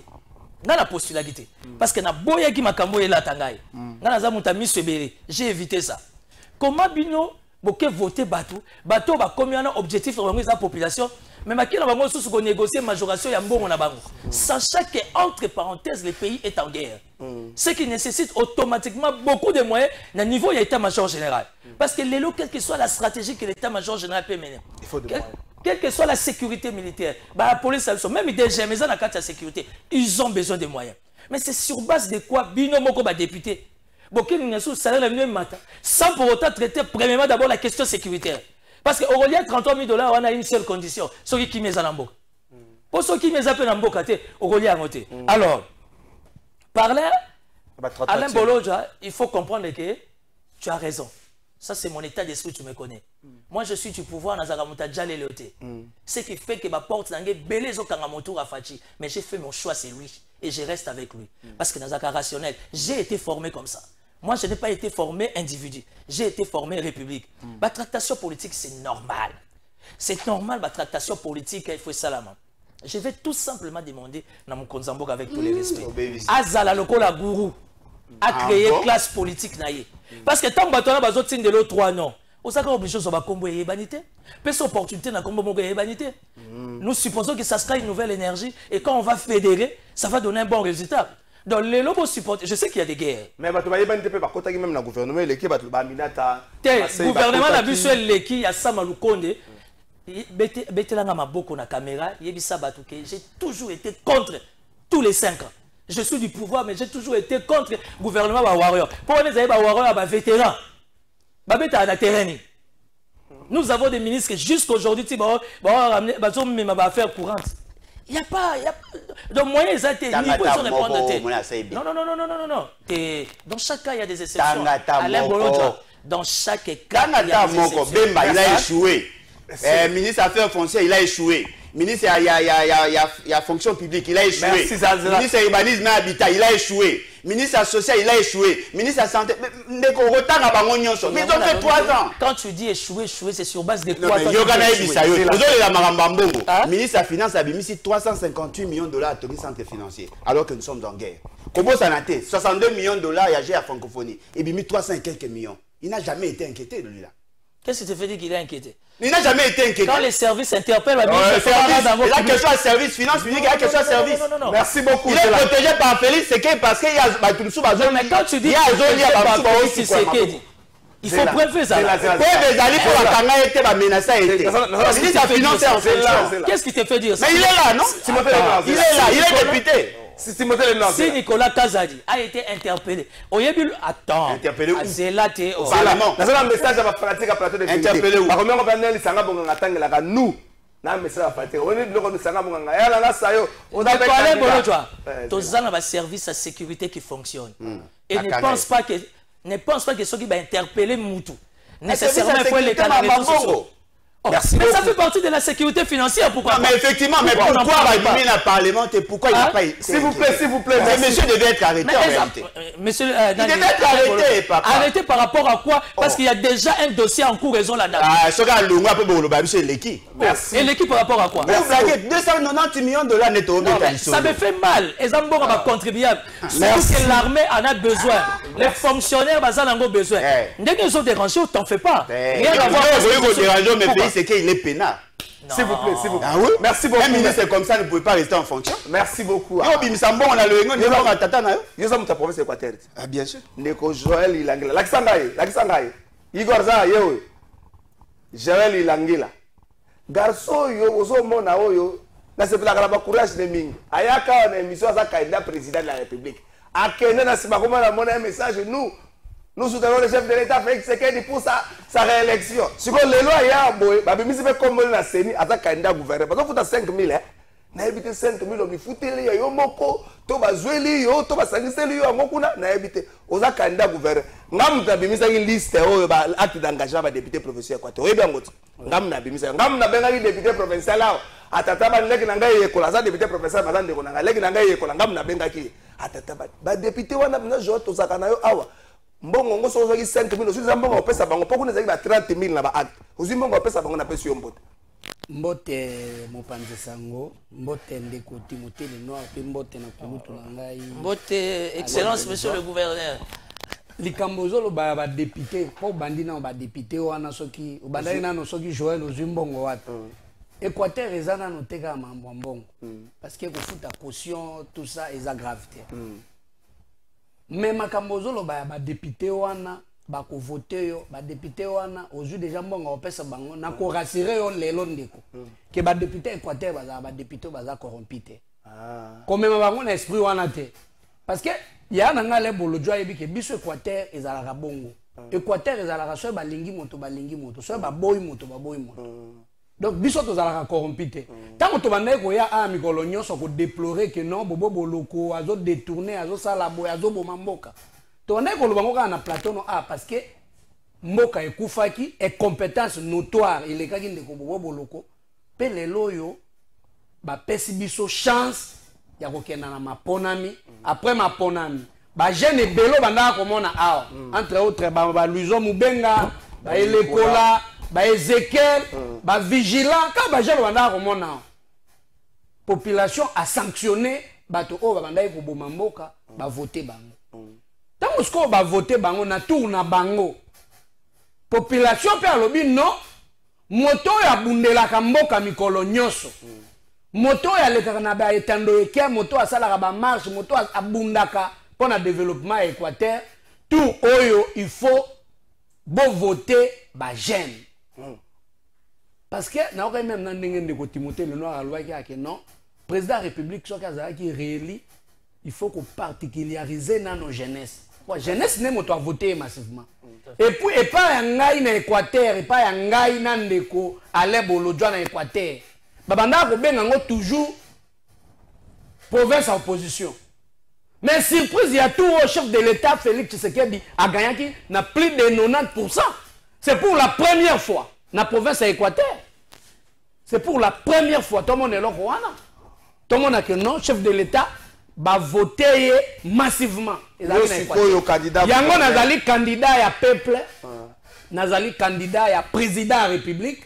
dans la postulalité? Parce que na boya qui m'a camboyé la tangaï. J'ai évité ça. Comment bino boke voter bateau ba combien un objectif dans la population? Mais ma kina bango sous négocier majoration ya mbongo na bango. Sachant que entre parenthèses le pays est en guerre. Ce qui nécessite automatiquement beaucoup de moyens à niveau de l'état-major général. Parce que quelle que soit la stratégie que l'état-major général peut mener, quelle que soit la sécurité militaire, la police, même les DG, mais la carte de sécurité, ils ont besoin de moyens. Mais c'est sur base de quoi Bino Moko va député. Sans pour autant traiter premièrement d'abord la question sécuritaire. Parce qu'au lieu de 33 000 $, on a une seule condition. Ceux qui mettent en Mboka. Pour ceux qui mettent en Mboka, au lieu de alors, par là, Alain Bolodja, il faut comprendre que tu as raison. Ça, c'est mon état d'esprit, tu me connais. Moi, je suis du pouvoir dans Zagamuta Djalelote. Ce qui fait que ma porte est belé Zokangamoto Rafachi. Mais j'ai fait mon choix, c'est lui. Et je reste avec lui. Parce que dans Zaka rationnel, j'ai été formé comme ça. Moi, je n'ai pas été formé individu. J'ai été formé république. La tractation politique, c'est normal. C'est normal, la tractation politique, il faut ça. Je vais tout simplement demander dans mon Konzambok avec tous les respects. Azala Lokola Gourou a créé classe politique. Parce que tant que tu as besoin de l'autre 3 non. Vous savez obligé de faire combo et ébanité. Peu d'opportunité dans combo et ébanité. Nous supposons que ça sera une nouvelle énergie et quand on va fédérer, ça va donner un bon résultat. Donc les lobos supportent, je sais qu'il y a des guerres. Mais le gouvernement, le gouvernement a vu sur l'équipe, il y a Samalou Konde. J'ai toujours été contre tous les 5 ans. Je suis du pouvoir, mais j'ai toujours été contre le gouvernement Warrior. Pour les Warrior, vétérans. Nous avons des ministres qui jusqu'aujourd'hui, ils vont faire courante. Il n'y a pas. Donc, moyen exact, non. Dans chaque cas, il y a des exceptions. Alain Bolodja, dans chaque cas, il y a des exceptions. Bemba, il a échoué. Ministre des Affaires foncières, il a échoué. Ministre, il y a fonction publique, il a échoué. Ministre de l'urbanisme et habitat, il a échoué. Ministre de la social, il a échoué. Ministre de la santé, mais ils ont fait 3 ans. Quand tu dis échoué, c'est sur base de quoi? Ministre de la Finance a mis 358 millions de dollars à tous les centres financiers, alors que nous sommes en guerre. Kobo Sanaté, 62 millions de dollars, il y a la francophonie. Et il a mis 300 et quelques millions. Il n'a jamais été inquiété de lui là. Qu'est-ce qui te fait dire qu'il est inquiété? Il n'a jamais été inquiété. Quand les services interpellent, la question à service, finance publique, la question à service. Merci beaucoup. Il est protégé par Félix Sekedi parce qu'il y a mais quand tu dis il faut prélever ça. Qu'est-ce qui te fait dire ça? Mais il est là, non? Il est là, il est député. Si Nicolas Kazadi a été interpellé, attends, interpellé où? C'est là, au Parlement. C'est un message à la pratique à plateau de interpellé où? Nous, na message à pratique. On est de un service à sécurité qui fonctionne. Et ne pense pas que ceux qui vont interpeller Moutou. nécessairement il faut l'État dans les réseaux sociaux. Merci mais beaucoup. ça fait partie de la sécurité financière, pourquoi non, mais effectivement, mais pourquoi il a parlement et pourquoi il n'a pas été... S'il vous plaît. Ce monsieur devait être arrêté en réalité. Monsieur, il devait être arrêté, papa. Arrêté par rapport à quoi? Parce qu'il y a déjà un dossier en cours, raison là-dedans. Ah, ce gars, Lunga, peut vous c'est l'équipe. Merci. Et l'équipe par rapport à quoi? Vous blaguez 290 millions de dollars net au ça me fait mal. Les Zambora va contribuer. Surtout que l'armée en a besoin. Les fonctionnaires en ont besoin. Dès qu'ils sont dérangés, t'en fais pas. Rien à voir. Mais c'est qu'il est pénal. S'il vous plaît, s'il vous plaît. Ah oui? Merci beaucoup. Un ministre comme ça ne pouvait pas rester en fonction. Merci beaucoup. Yo, Bimsambo, on a le Engo, on a Tata na yo. Yo sommes ta province équatoriale. Ah, bien sûr. Neko Joël Ilangila. Lakisangaye. Igor Za yewe. Joël Ilangila. Garçon yo, ozo mona oyo. Na se pela kala courage de mingi. Ayaka na émission za candidat président de la République. Akene na sima comment na mona un message nous soutenons le chef de l'État Félix Tshisekedi pour sa réélection. Si on le loi ya boy, ba bimisi be comme na seni ata candidat gouverneur. Parce que faut 5000 hein. Na éviter 5000 on mi futeli yo moko to bazweli yo to basangiseli yo ngokuna na éviter oza candidat gouverneur. Ngam ta bimisa ki liste oyo ba acte d'engagement ba député provincial Équateur. Oyebi ngoti. Ngam na bimisa. Ngam na benga ki député provincial là. Atata ba leki na ngai yekola za député provincial ba ndeko na ngai leki na ngai yekola ngam na benga ki atata ba député wana bina jo to zakana yo awa. Mbongo ngo so zaki 5000 osi mbongo opesa bango poko ne zaki ba 30000 na ba acte osi mbongo opesa bango na pesi yo mbote mbote mopanze sango mbote ndeko Timothée Lenoir pe mbote na kulutu na ngai mbote excellence monsieur le gouverneur likambo zolo ba député po bandi na ba député wana soki obandali na no soki Joël ozimbongo wapi Équateur ezana no teka mambo mbongo parce que kofuta caution tout ça est gravité. Mais makambo zolo ba député wana ba ko voter yo ba député wana ozu déjà mbongo opesa bango na ko rassurer yo lelo ndeko ke ba député Équateur ba député baza corrompite comme même bango na esprit wana te parce que ya na ngale bolo joie yebi ke biso Équateur ezalaka bongo Équateur ezalaka so ba lingi moto so ba boy moto donc biso tozalaka corrompite tant que banda ko ya a mikolo nyonso ko déplorer que non bobo boloko azo détourner azo sala boy azo boma mboka to banda ko lobango na plateau no parce que mboka ekufaki et compétence notoire il ekaki ndeko bobo boloko pe lelo yo ba pesi biso chance ya kokenda na maponami après maponami ba jeune belo banda ko mona awa entre autres ba Luizo Mubenga ba Elekola ba Ezekiel ba vigilant ka ba jeune banda ko mona population a sanctionné bato o ba banda ko boma mboka ba voter bango tango sko ba voter bango na tour na bango population pe alobi non moto ya bundelaka mboka mikolo nyonso moto ya lekaka na ba etando eke moto asalaka ba marche moto abundaka pour le développement Équateur tout oyo il faut bon voter ba jeune parce que na oka même na ndenge ndeko Timothée Lenoir alwa ki non président de la République soki azalaki rééli il faut qu'on particulariser na nos jeunesse pour jeunesse ne moto a voter massivement et puis et pas ya ngai na Équateur et pas ya ngai na ndeko ale bolojwa na Équateur babanda ko benga ngo toujours province à opposition. Mais surprise, il y a tout au chef de l'État, Félix Tshisekedi, a gagné na plus de 90%. C'est pour la première fois dans la province à Équateur. C'est pour la première fois. Tout le monde est là. Tout le monde a que non, chef de l'État va voter massivement. Il y a un candidat à peuple, nazali candidat à président de la République.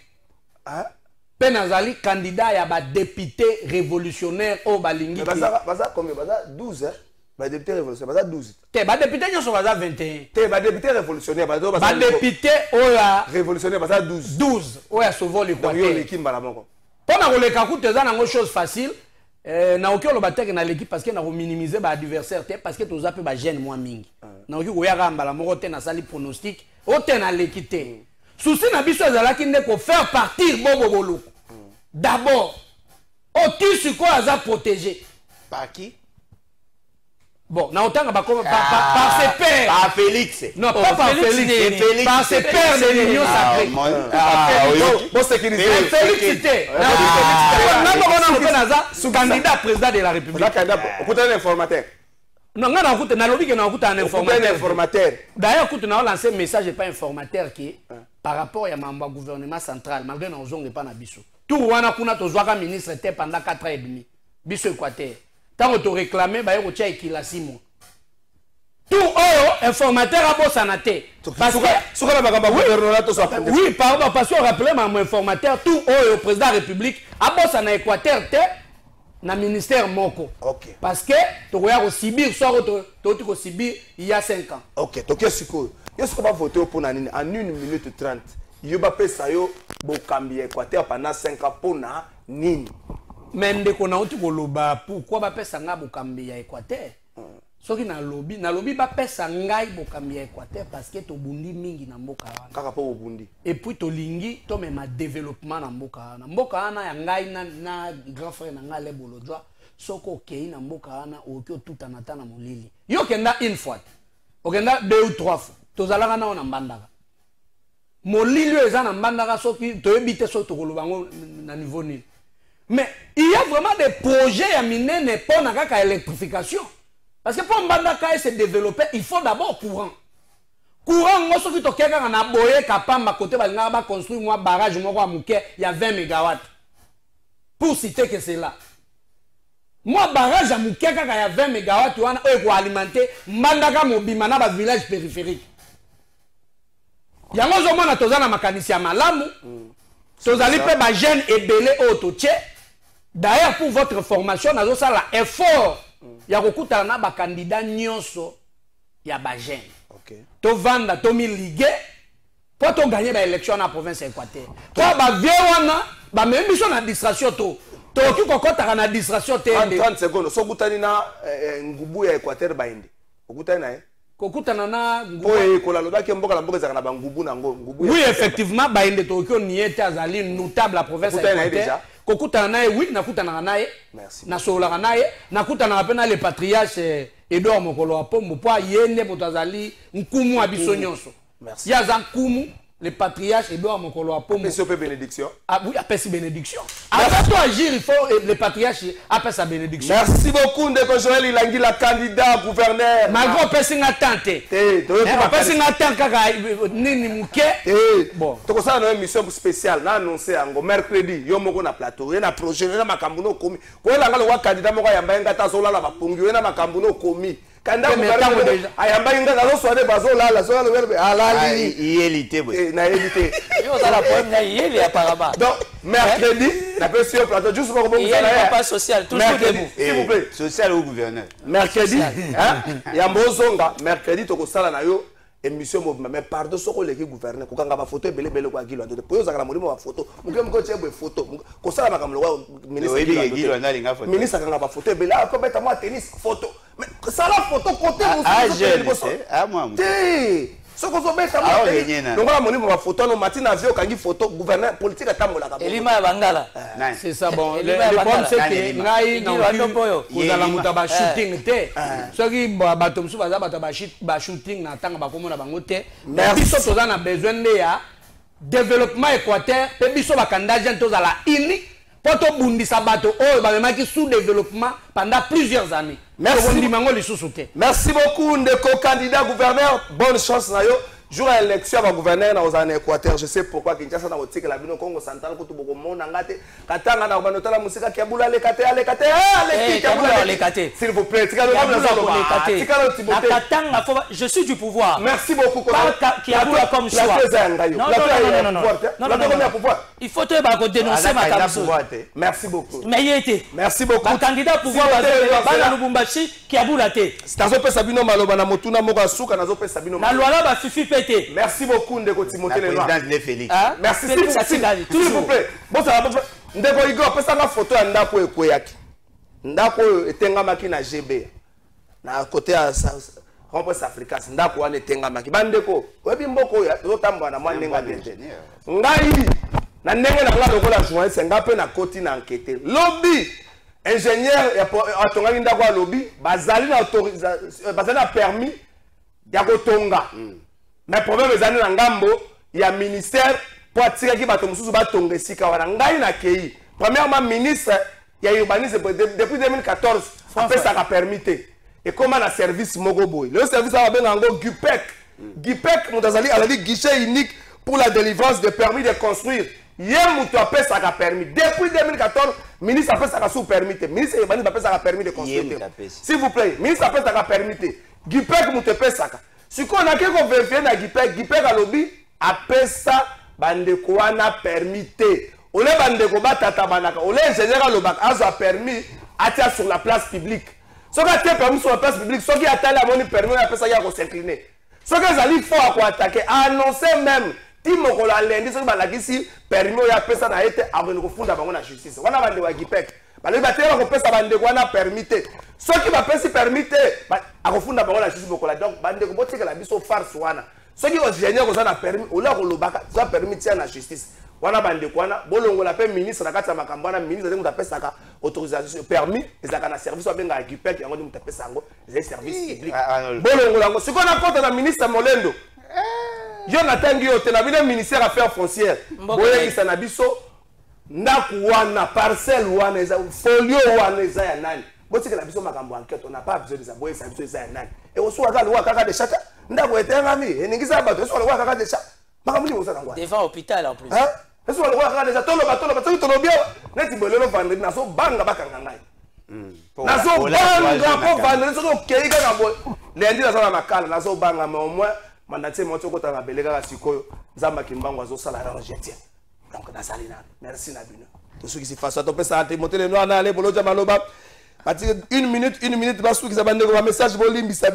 Pe nazali candidat ya ba député révolutionnaire au balingi. Baza combien? Baza 12 hein. Ba député révolutionnaire baza 12. Te ba député nyoso baza 21. Te ba député révolutionnaire baza ba député oya révolutionnaire baza 12. 12 oya sauvo l'Équateur. Yo l'équipe mbala moko. Pona ko leka ku teza nango chose facile. Na oki lo bateke na l'équipe parce que na ko minimiser ba adversaire te parce que toza pe ba jeune moi mingi. Na oki ko ya mbala moko te na sali pronostic o te na l'équité. Souci na biso ezalaki ndeko faire partir bobo boloko. D'abord, au-dessus sur quoi ça protégé. Par qui? Bon, na autant par ses pères. Par Félix. Non, pas par Félix. Par ses pères de l'Union sacrée. Bon sécurité. Félix c'était. Candidat président de la République. Écoutez l'informateur. Non, on a écouté, na lobby que na écouté un informateur. D'ailleurs, écoute, on a lancé un message pas informateur qui par rapport à mon gouvernement central, malgré nos zones pas na biso. Tout wana kuna to zwaka ministre était pendant 4 ans et demi. Biso Équateur. Tant on te réclamé ba yo tia ikila 6 mois. Tout informateur a bossé en athée. Parce que oui, pardon, parce qu'on rappelait mon informateur, tout le président de la République a bossé en Équateur, dans le ministère Moko. Ok. Parce que tu regardes au Sibir, au Sibir, il y a 5 ans. Ok, donc qu'est-ce que tu vas voter pour en 1 minute 30? Il va passer ça, il va Équateur pendant 5 ans pour nini. Mais pourquoi va passer ça à Équateur? Soki na lobby ba pesa ngai bokambi Équateur parce que to bundi mingi na mboka wana. Kaka po bundi. Et puis to lingi to mema développement na mboka wana. Mboka wana ya ngai na grand frère na ngai lebolo jwa soko kei na mboka wana okyo tuta na tana molili. Yo kenda une fois. Okenda 2 ou 3 fois. To zalaka na ona mbandaka. Molili eza na mbandaka soki to ebite so to kolobango na niveau nini. Mais il y a vraiment des projets ya minene pour na kaka électrification. Parce que pour Mbandaka se développer, il faut d'abord courant. Courant, moi, ce qui est quelqu'un qui a boyé, capable de côté, il a construit un barrage, il y a 20 MW. Pour citer que c'est là. Moi, barrage, il y a 20 MW, il faut alimenter Mbandaka, Mobimana, le village périphérique. Il y a un peu de mécanicien à Malamu. Vous allez faire des jeunes et belés au D'ailleurs, pour votre formation, nous avons un effort. Il y a beaucoup de candidats nyonso ya ba jeune. OK. To vanda to mi ligue pour to gagner ba élection na province Équateur. To ba viewana ba même mission na distraction to. To ki kokota na distraction te. 30 secondes. So kutani na ngubu ya Équateur ba indi. Okutani na kokutana na ngubu. Oye ko la loba ke mboka la mboka za na ba ngubu na ngo ngubu. Oui, effectivement ba indi to ki niete azali notable la province Équateur. Kokutana naye oui nakutana naye na sola naye nakutana pena le patriarche Edouard Mokolo Apombo po yende motazali nkumu abiso nyonso. Merci. Ya za nkumu le patriarche Edouard Mokolo Apombo. Monsieur bénédiction. Ah oui, appelle bénédiction. Avant toi agir, il faut le patriarche appelle sa bénédiction. Merci beaucoup Ndeko Joël Ilangi la candidat gouverneur. Malgré personne attente. Personne attente kaka nini muke. Bon. To ça na émission spéciale na annoncé ango mercredi yo moko na plateau et na projet na makambuno komi. Ko la ngalo wa candidat moko yamba ngata so la bapongi na makambuno komi. Kanda gouverneur ayamba ngata zo soade bazo la so le verbe alali. Yélité boy. Na élité. Yo dans la poème na yéli apparemment. Donc mercredi na peut sur plateau juste pour que vous soyez pas social toujours debout. S'il vous plaît. Social au gouverneur. Mercredi hein ya mbozonga mercredi to ko sala na yo émission mais pardon soko leki gouverneur ko kanga ba photo belé kwa gilo ande po yo zakala molimo ba photo muke mko chebwe photo ko sala makamlo wa ministre gilo na linga photo ministre kanga ba photo belé ko beta moi tennis photo mais sala photo côté moi soko zo beta moi donc la molimo ba photo no matina avio kangi photo gouverneur politique atambola ka elima ya bangala c'est ça bon le problème c'est que ngai na vous allez muta ba shooting te soki bato msu baza bato ba shooting na tanga ba komona bango te biso toza na besoin de ya développement Équateur pe biso ba candidat toza la unique pour to bundisa bato oyo ba memaki sous développement pendant plusieurs années. Merci beaucoup Ndeko candidat gouverneur, bonne chance na yo. Jour à l'élection à gouverneur dans Équateur, je sais pourquoi Kinshasa na otika la bino Congo central ko to boko mona ngate katanga na banotala musika kiabula lekate s'il vous plaît tika je suis du pouvoir. Merci beaucoup kiabula comme choix. Non, il faut te dénoncer ma pouvoir. Merci beaucoup. Mais il était. Merci beaucoup. Le candidat pouvoir bana Lubumbashi kiabula te. Stazo pesa bino maloba na motuna moko suka nazo pesa bino. Na lwala ba fifi pété. Merci beaucoup Ndeko Timothée Lenoir. Président Félix. Merci s'il vous plaît. Bon ça va Ndeko Igor pesa na photo ya ndako ekoyaki. Ndako etengamaki na GB. Na côté ya Campus Africa ndako wana etengamaki. Bandeko, webi mboko ya tozotamba na mwa ndenga ndenge. Ngai na ndenge na ngalo kola journaliste ngape na koti na enquête. Lobby ingénieur ya atongaki ndako ya lobby bazali na autorisation bazali na permis ya kotonga. Mais problème ezali na ngambo ya ministère pour attirer ki bato mususu batonga esika wana ngai na kei. Premièrement ministre ya urbanisme depuis 2014 après ça a permis. et comment la service Mogoboy. Le service a bien en gros GUPEC. GUPEC, Moutazali, a dit guichet unique pour la délivrance de permis de construire. Hier, Moutou a fait ça permis. Depuis 2014, le ministre a fait ça sous permis. Le ministre a fait ça permis de construire. S'il vous plaît, le ministre a fait ça permis. GUPEC, Moutou a fait ça. Si on a quelque vérifié dans GUPEC, GUPEC a lobby, a fait ça, bandeko a permis. On est bandeko batata banaka. On est ingénieur lobak, a permis à tirer sur la place publique. Ce qui a été permis sur la place publique, ce qui a été permis, on a fait ça, il y a s'incliner. Ce que Zali faut attaquer, annoncer même, Timo Kola lundi, ce qui ici permis, il y a fait ça, il a été avant de fondre la justice. On a vendu à GUPEC. Les bâtiments ont fait ça, on a permis. Ce qui va faire si permis, à fondre la justice. Donc, bande ko botika la biso farce wana. Ce qui est génial, on a permis, on a permis la justice. Wana bande kwana bolongo la pe ministre na kati ya makambo na ministre ndengo tapesaka autorisation permis ezaka na service obenga GUPEC yango ndengo tapesa ngo les services publics bolongo lango siko na compte na ministre Molendo yo natangi yo te na bino ministère affaires foncières boye kisa na biso ndaku wana parcelle wana eza folio wana eza ya nani botika na biso makambo enquête on n'a pas besoin de ça boye ça biso eza ya nani et osuwa kaka lwa kaka de chata ndaku etenga mi eningisa bato osuwa lwa kaka de chata makambo ni osala ngwa devant hôpital en plus hein est-ce que on voit déjà tout le bateau tout le bien net bolelo vendredi na so banga bakanga ngai na so banga po vendredi so keiga na boy lundi na sala makala na so banga mais au moins mandatie moto ko tanga belega ka sikoyo nzamba kimbango azo sala rangetie donc na salina merci na bino to ceux qui se face to pesa ate motele no na ale boloja maloba ati une minute ba sou ki zabande ko message bolimbisa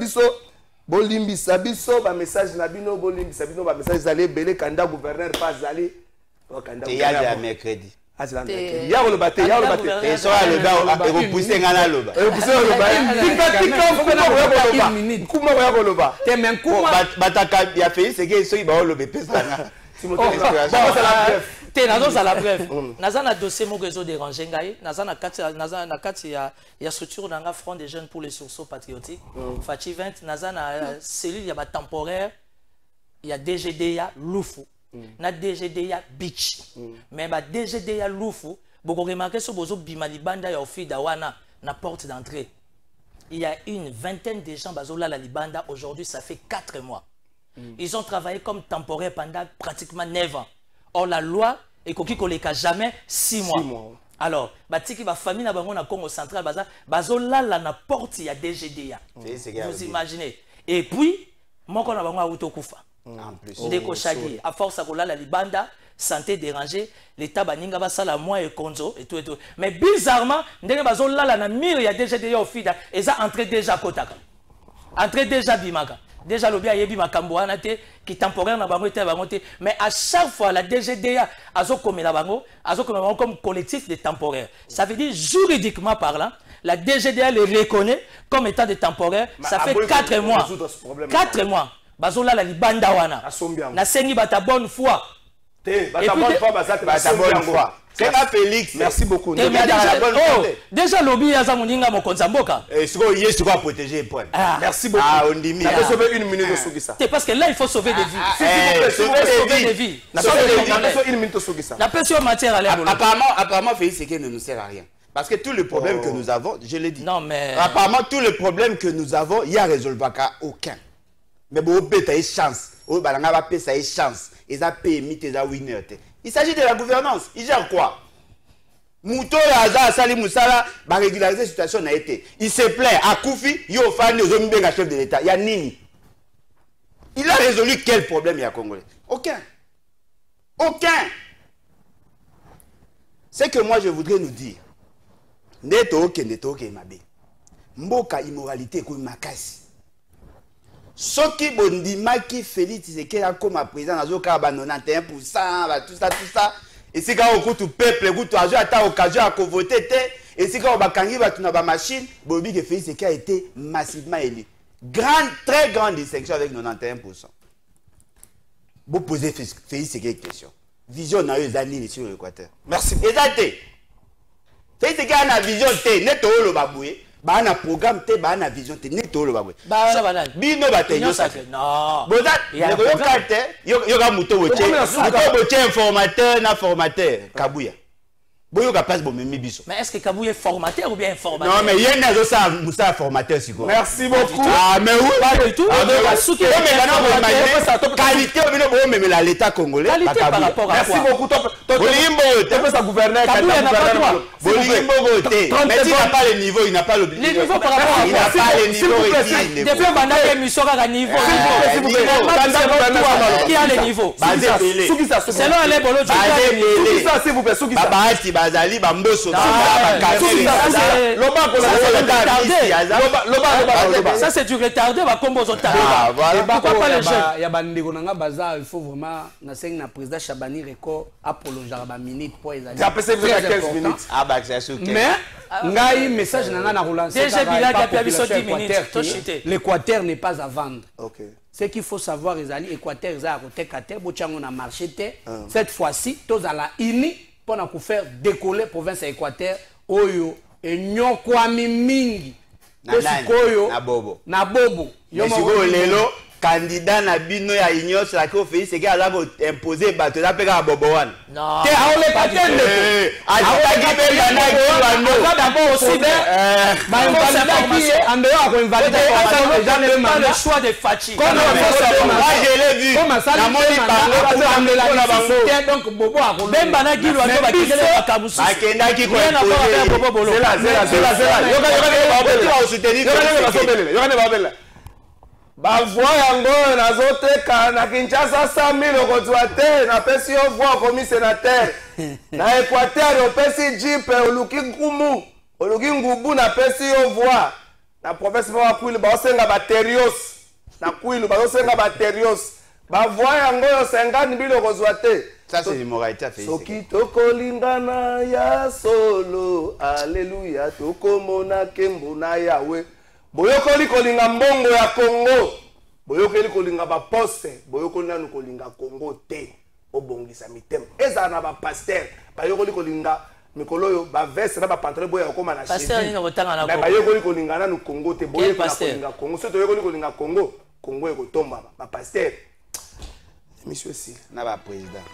biso ba message na bino bolimbisa bino ba message zali belé candidat gouverneur pas zali il y a mercredi. Il y a le bâté, il y a le bâté. Et ça, le gars, il va pousser un gars là-bas. Il va pousser un gars. Il y a fait ce qu'il y a le bébé. Te nazo za la bref. Naza na dossier mo réseau déranger ngai, naza na kati ya structure nanga Front des jeunes pour les sursauts patriotiques. Fati 20 naza na cellule ya ba temporaire, il y a DGDA Lufu. Na DGDA Beach. Mais ba DGDA Lufu, boko remarquer so bozo bima libanda ya ofida wana na porte d'entrée. Il y a une vingtaine de gens bazo la libanda aujourd'hui, ça fait 4 mois. Ils ont travaillé comme temporaire pendant pratiquement 9 ans. Or la loi est qu'on les jamais 6 mois. Alors, batiki ba famille na bango na Congo central bazo la na porte ya DGDA. Vous imaginez. Et puis moko na bango auto kufa. En plus. Ndeko Shagi à force à la libanda santé dérangée, l'état baninga ba sala moi et konzo et tout et tout. Mais bizarrement, ndenge bazo la na mire ya DGDA au fida et ça entré déjà kotaka. Entré déjà bimaka. Déjà l'obia yebi makambo wana te qui temporaire na bango te bango te, mais à chaque fois la DGDA azo comme la bango comme collectif de temporaires. Ça veut dire juridiquement parlant, la DGDA les reconnaît comme état de temporaire. Ça fait 4 mois. 4 mois. Bazola la libanda wana. Na sengi bata bonne foi. Bata bonne foi bata bonne foi. C'est pas Félix. Merci beaucoup. Déjà lobby ya za moninga mokonza mboka. Siko yesu ko protéger point. Merci beaucoup. Ah on dit ça peut sauver une minute de Sugisa. C'est parce que là il faut sauver des vies. Sauver des vies. Une minute de Sugisa. La pension matière à l'air. Apparemment Félix c'est qu'il ne nous sert à rien. Parce que tous les problèmes que nous avons, je l'ai dit. Non mais apparemment tous les problèmes que nous avons, il y a résolvaka aucun. Mais bon, tu as une chance. Tu as une chance. Ils ont payé, ils ont winner. Il s'agit de la gouvernance. Ils gèrent quoi? Mouto Yaza, Sali Moussala, va régulariser la situation. Il se plaît. À Koufi, il y a un chef de l'État. Il y a Nini. Il a résolu quel problème il y a Congolais? Aucun. Aucun. C'est que moi je voudrais nous dire. Neto ke mabe. Mboka immoralité ko makasi. Soki bondimaki Félix Tshisekedi comme président nazoka ba 91%, tout ça. Et si quand au peuple, au argent à occasion à voter et si quand bakangi batu na ba machine, bobi que Félix Tshisekedi a été massivement élu. Très grande distinction avec 91%. Vous posez Félix Tshisekedi question. Vision na yo zani sur l'Équateur. Merci. Exacté. Félix Tshisekedi a une vision té neto lo baboué. Ba na programme te ba na vision te neto lo babwe bino ba te yo sacré non boza yo kate yo ga muto woche informateur na formateur kabuya boyoka place bomemi biso. Mais est-ce que Kabou est formateur ou bien informateur? Non mais yéne azo ça Moussa formateur siko. Merci beaucoup. Ah mais oui Pas du tout. Qualité au milieu même l'État congolais. Qualité par rapport à Merci quoi? beaucoup. Bolimbo, tu peux ça gouverner. Kabou n'a pas droit. Bolimbo côté. Mais il n'a pas le niveau, il n'a pas l'obligation. Les niveaux par rapport à il n'a pas le niveau requis. Depuis on va faire émission à niveau. Qui a le niveau? Selon Alain Bolo, tu as le niveau. S'il vous plaît, Babati bazali bamboso. Ça c'est du retardé, va comme aux autres. Pourquoi pas les jeunes? Il y a bandeko nanga bazar, il faut vraiment na seng na président Chabani Record à prolonger ba minute pour les j'ai appelé 15 minutes. Ah bah c'est sûr. Mais ngai message nanga na relancer. Déjà Bilal a perdu 10 minutes. L'Équateur n'est pas à vendre. OK. Ce qu'il faut savoir, les Équateur, ils ont à côté on a marché. Cette fois-ci, tous à la INI pour faire décoller la province Équateur. Oyo, et nyokwami mingi. Na bobo. Yomoko lelo. Candidat na bino ya union sur la ko fait c'est qu'à la imposer bateau la pega bobowan. Non. Te aole patende. Ataki be bana kiwando. D'abord aussi ba candidat qui en dehors ko invalider le choix de Fachi. Moi je l'ai vu. Na moni parler donc bobo a ko. Même bana ki lo ba kigele bakabusu. Akenda ki ko. C'est là. Yoka bavoi yango nazoteka na Kinshasa 100 000 okozwa te napesi yo voi komi sénateur na Équateur opesi jeep oluki ngumu oluki ngubu napesi yo voi na province mwa Kwilu baosenga baterios na Kwilu baosenga baterios bavoi yango yo 50 000 okozwa te. Ça c'est l'immoralité à faire. Soki tokolingana ya solo alléluia tokomona kembo na Yahweh. Boyokoli kolinga mbongo ya Congo. Boyokoli kolinga ba poste, boyokoli nanu kolinga Congo te. Obongisa mitema. Eza na ba pasteur, bayokoli kolinga mikolo yo ba veste na ba pantalon boya koma na chemise. Pasteur ni ngotanga na Congo. Bayokoli kolinga nanu Congo te, boyokoli kolinga Congo. Soto yokoli kolinga Congo, Congo eko tomba ba pasteur. Monsieur Si, na ba président.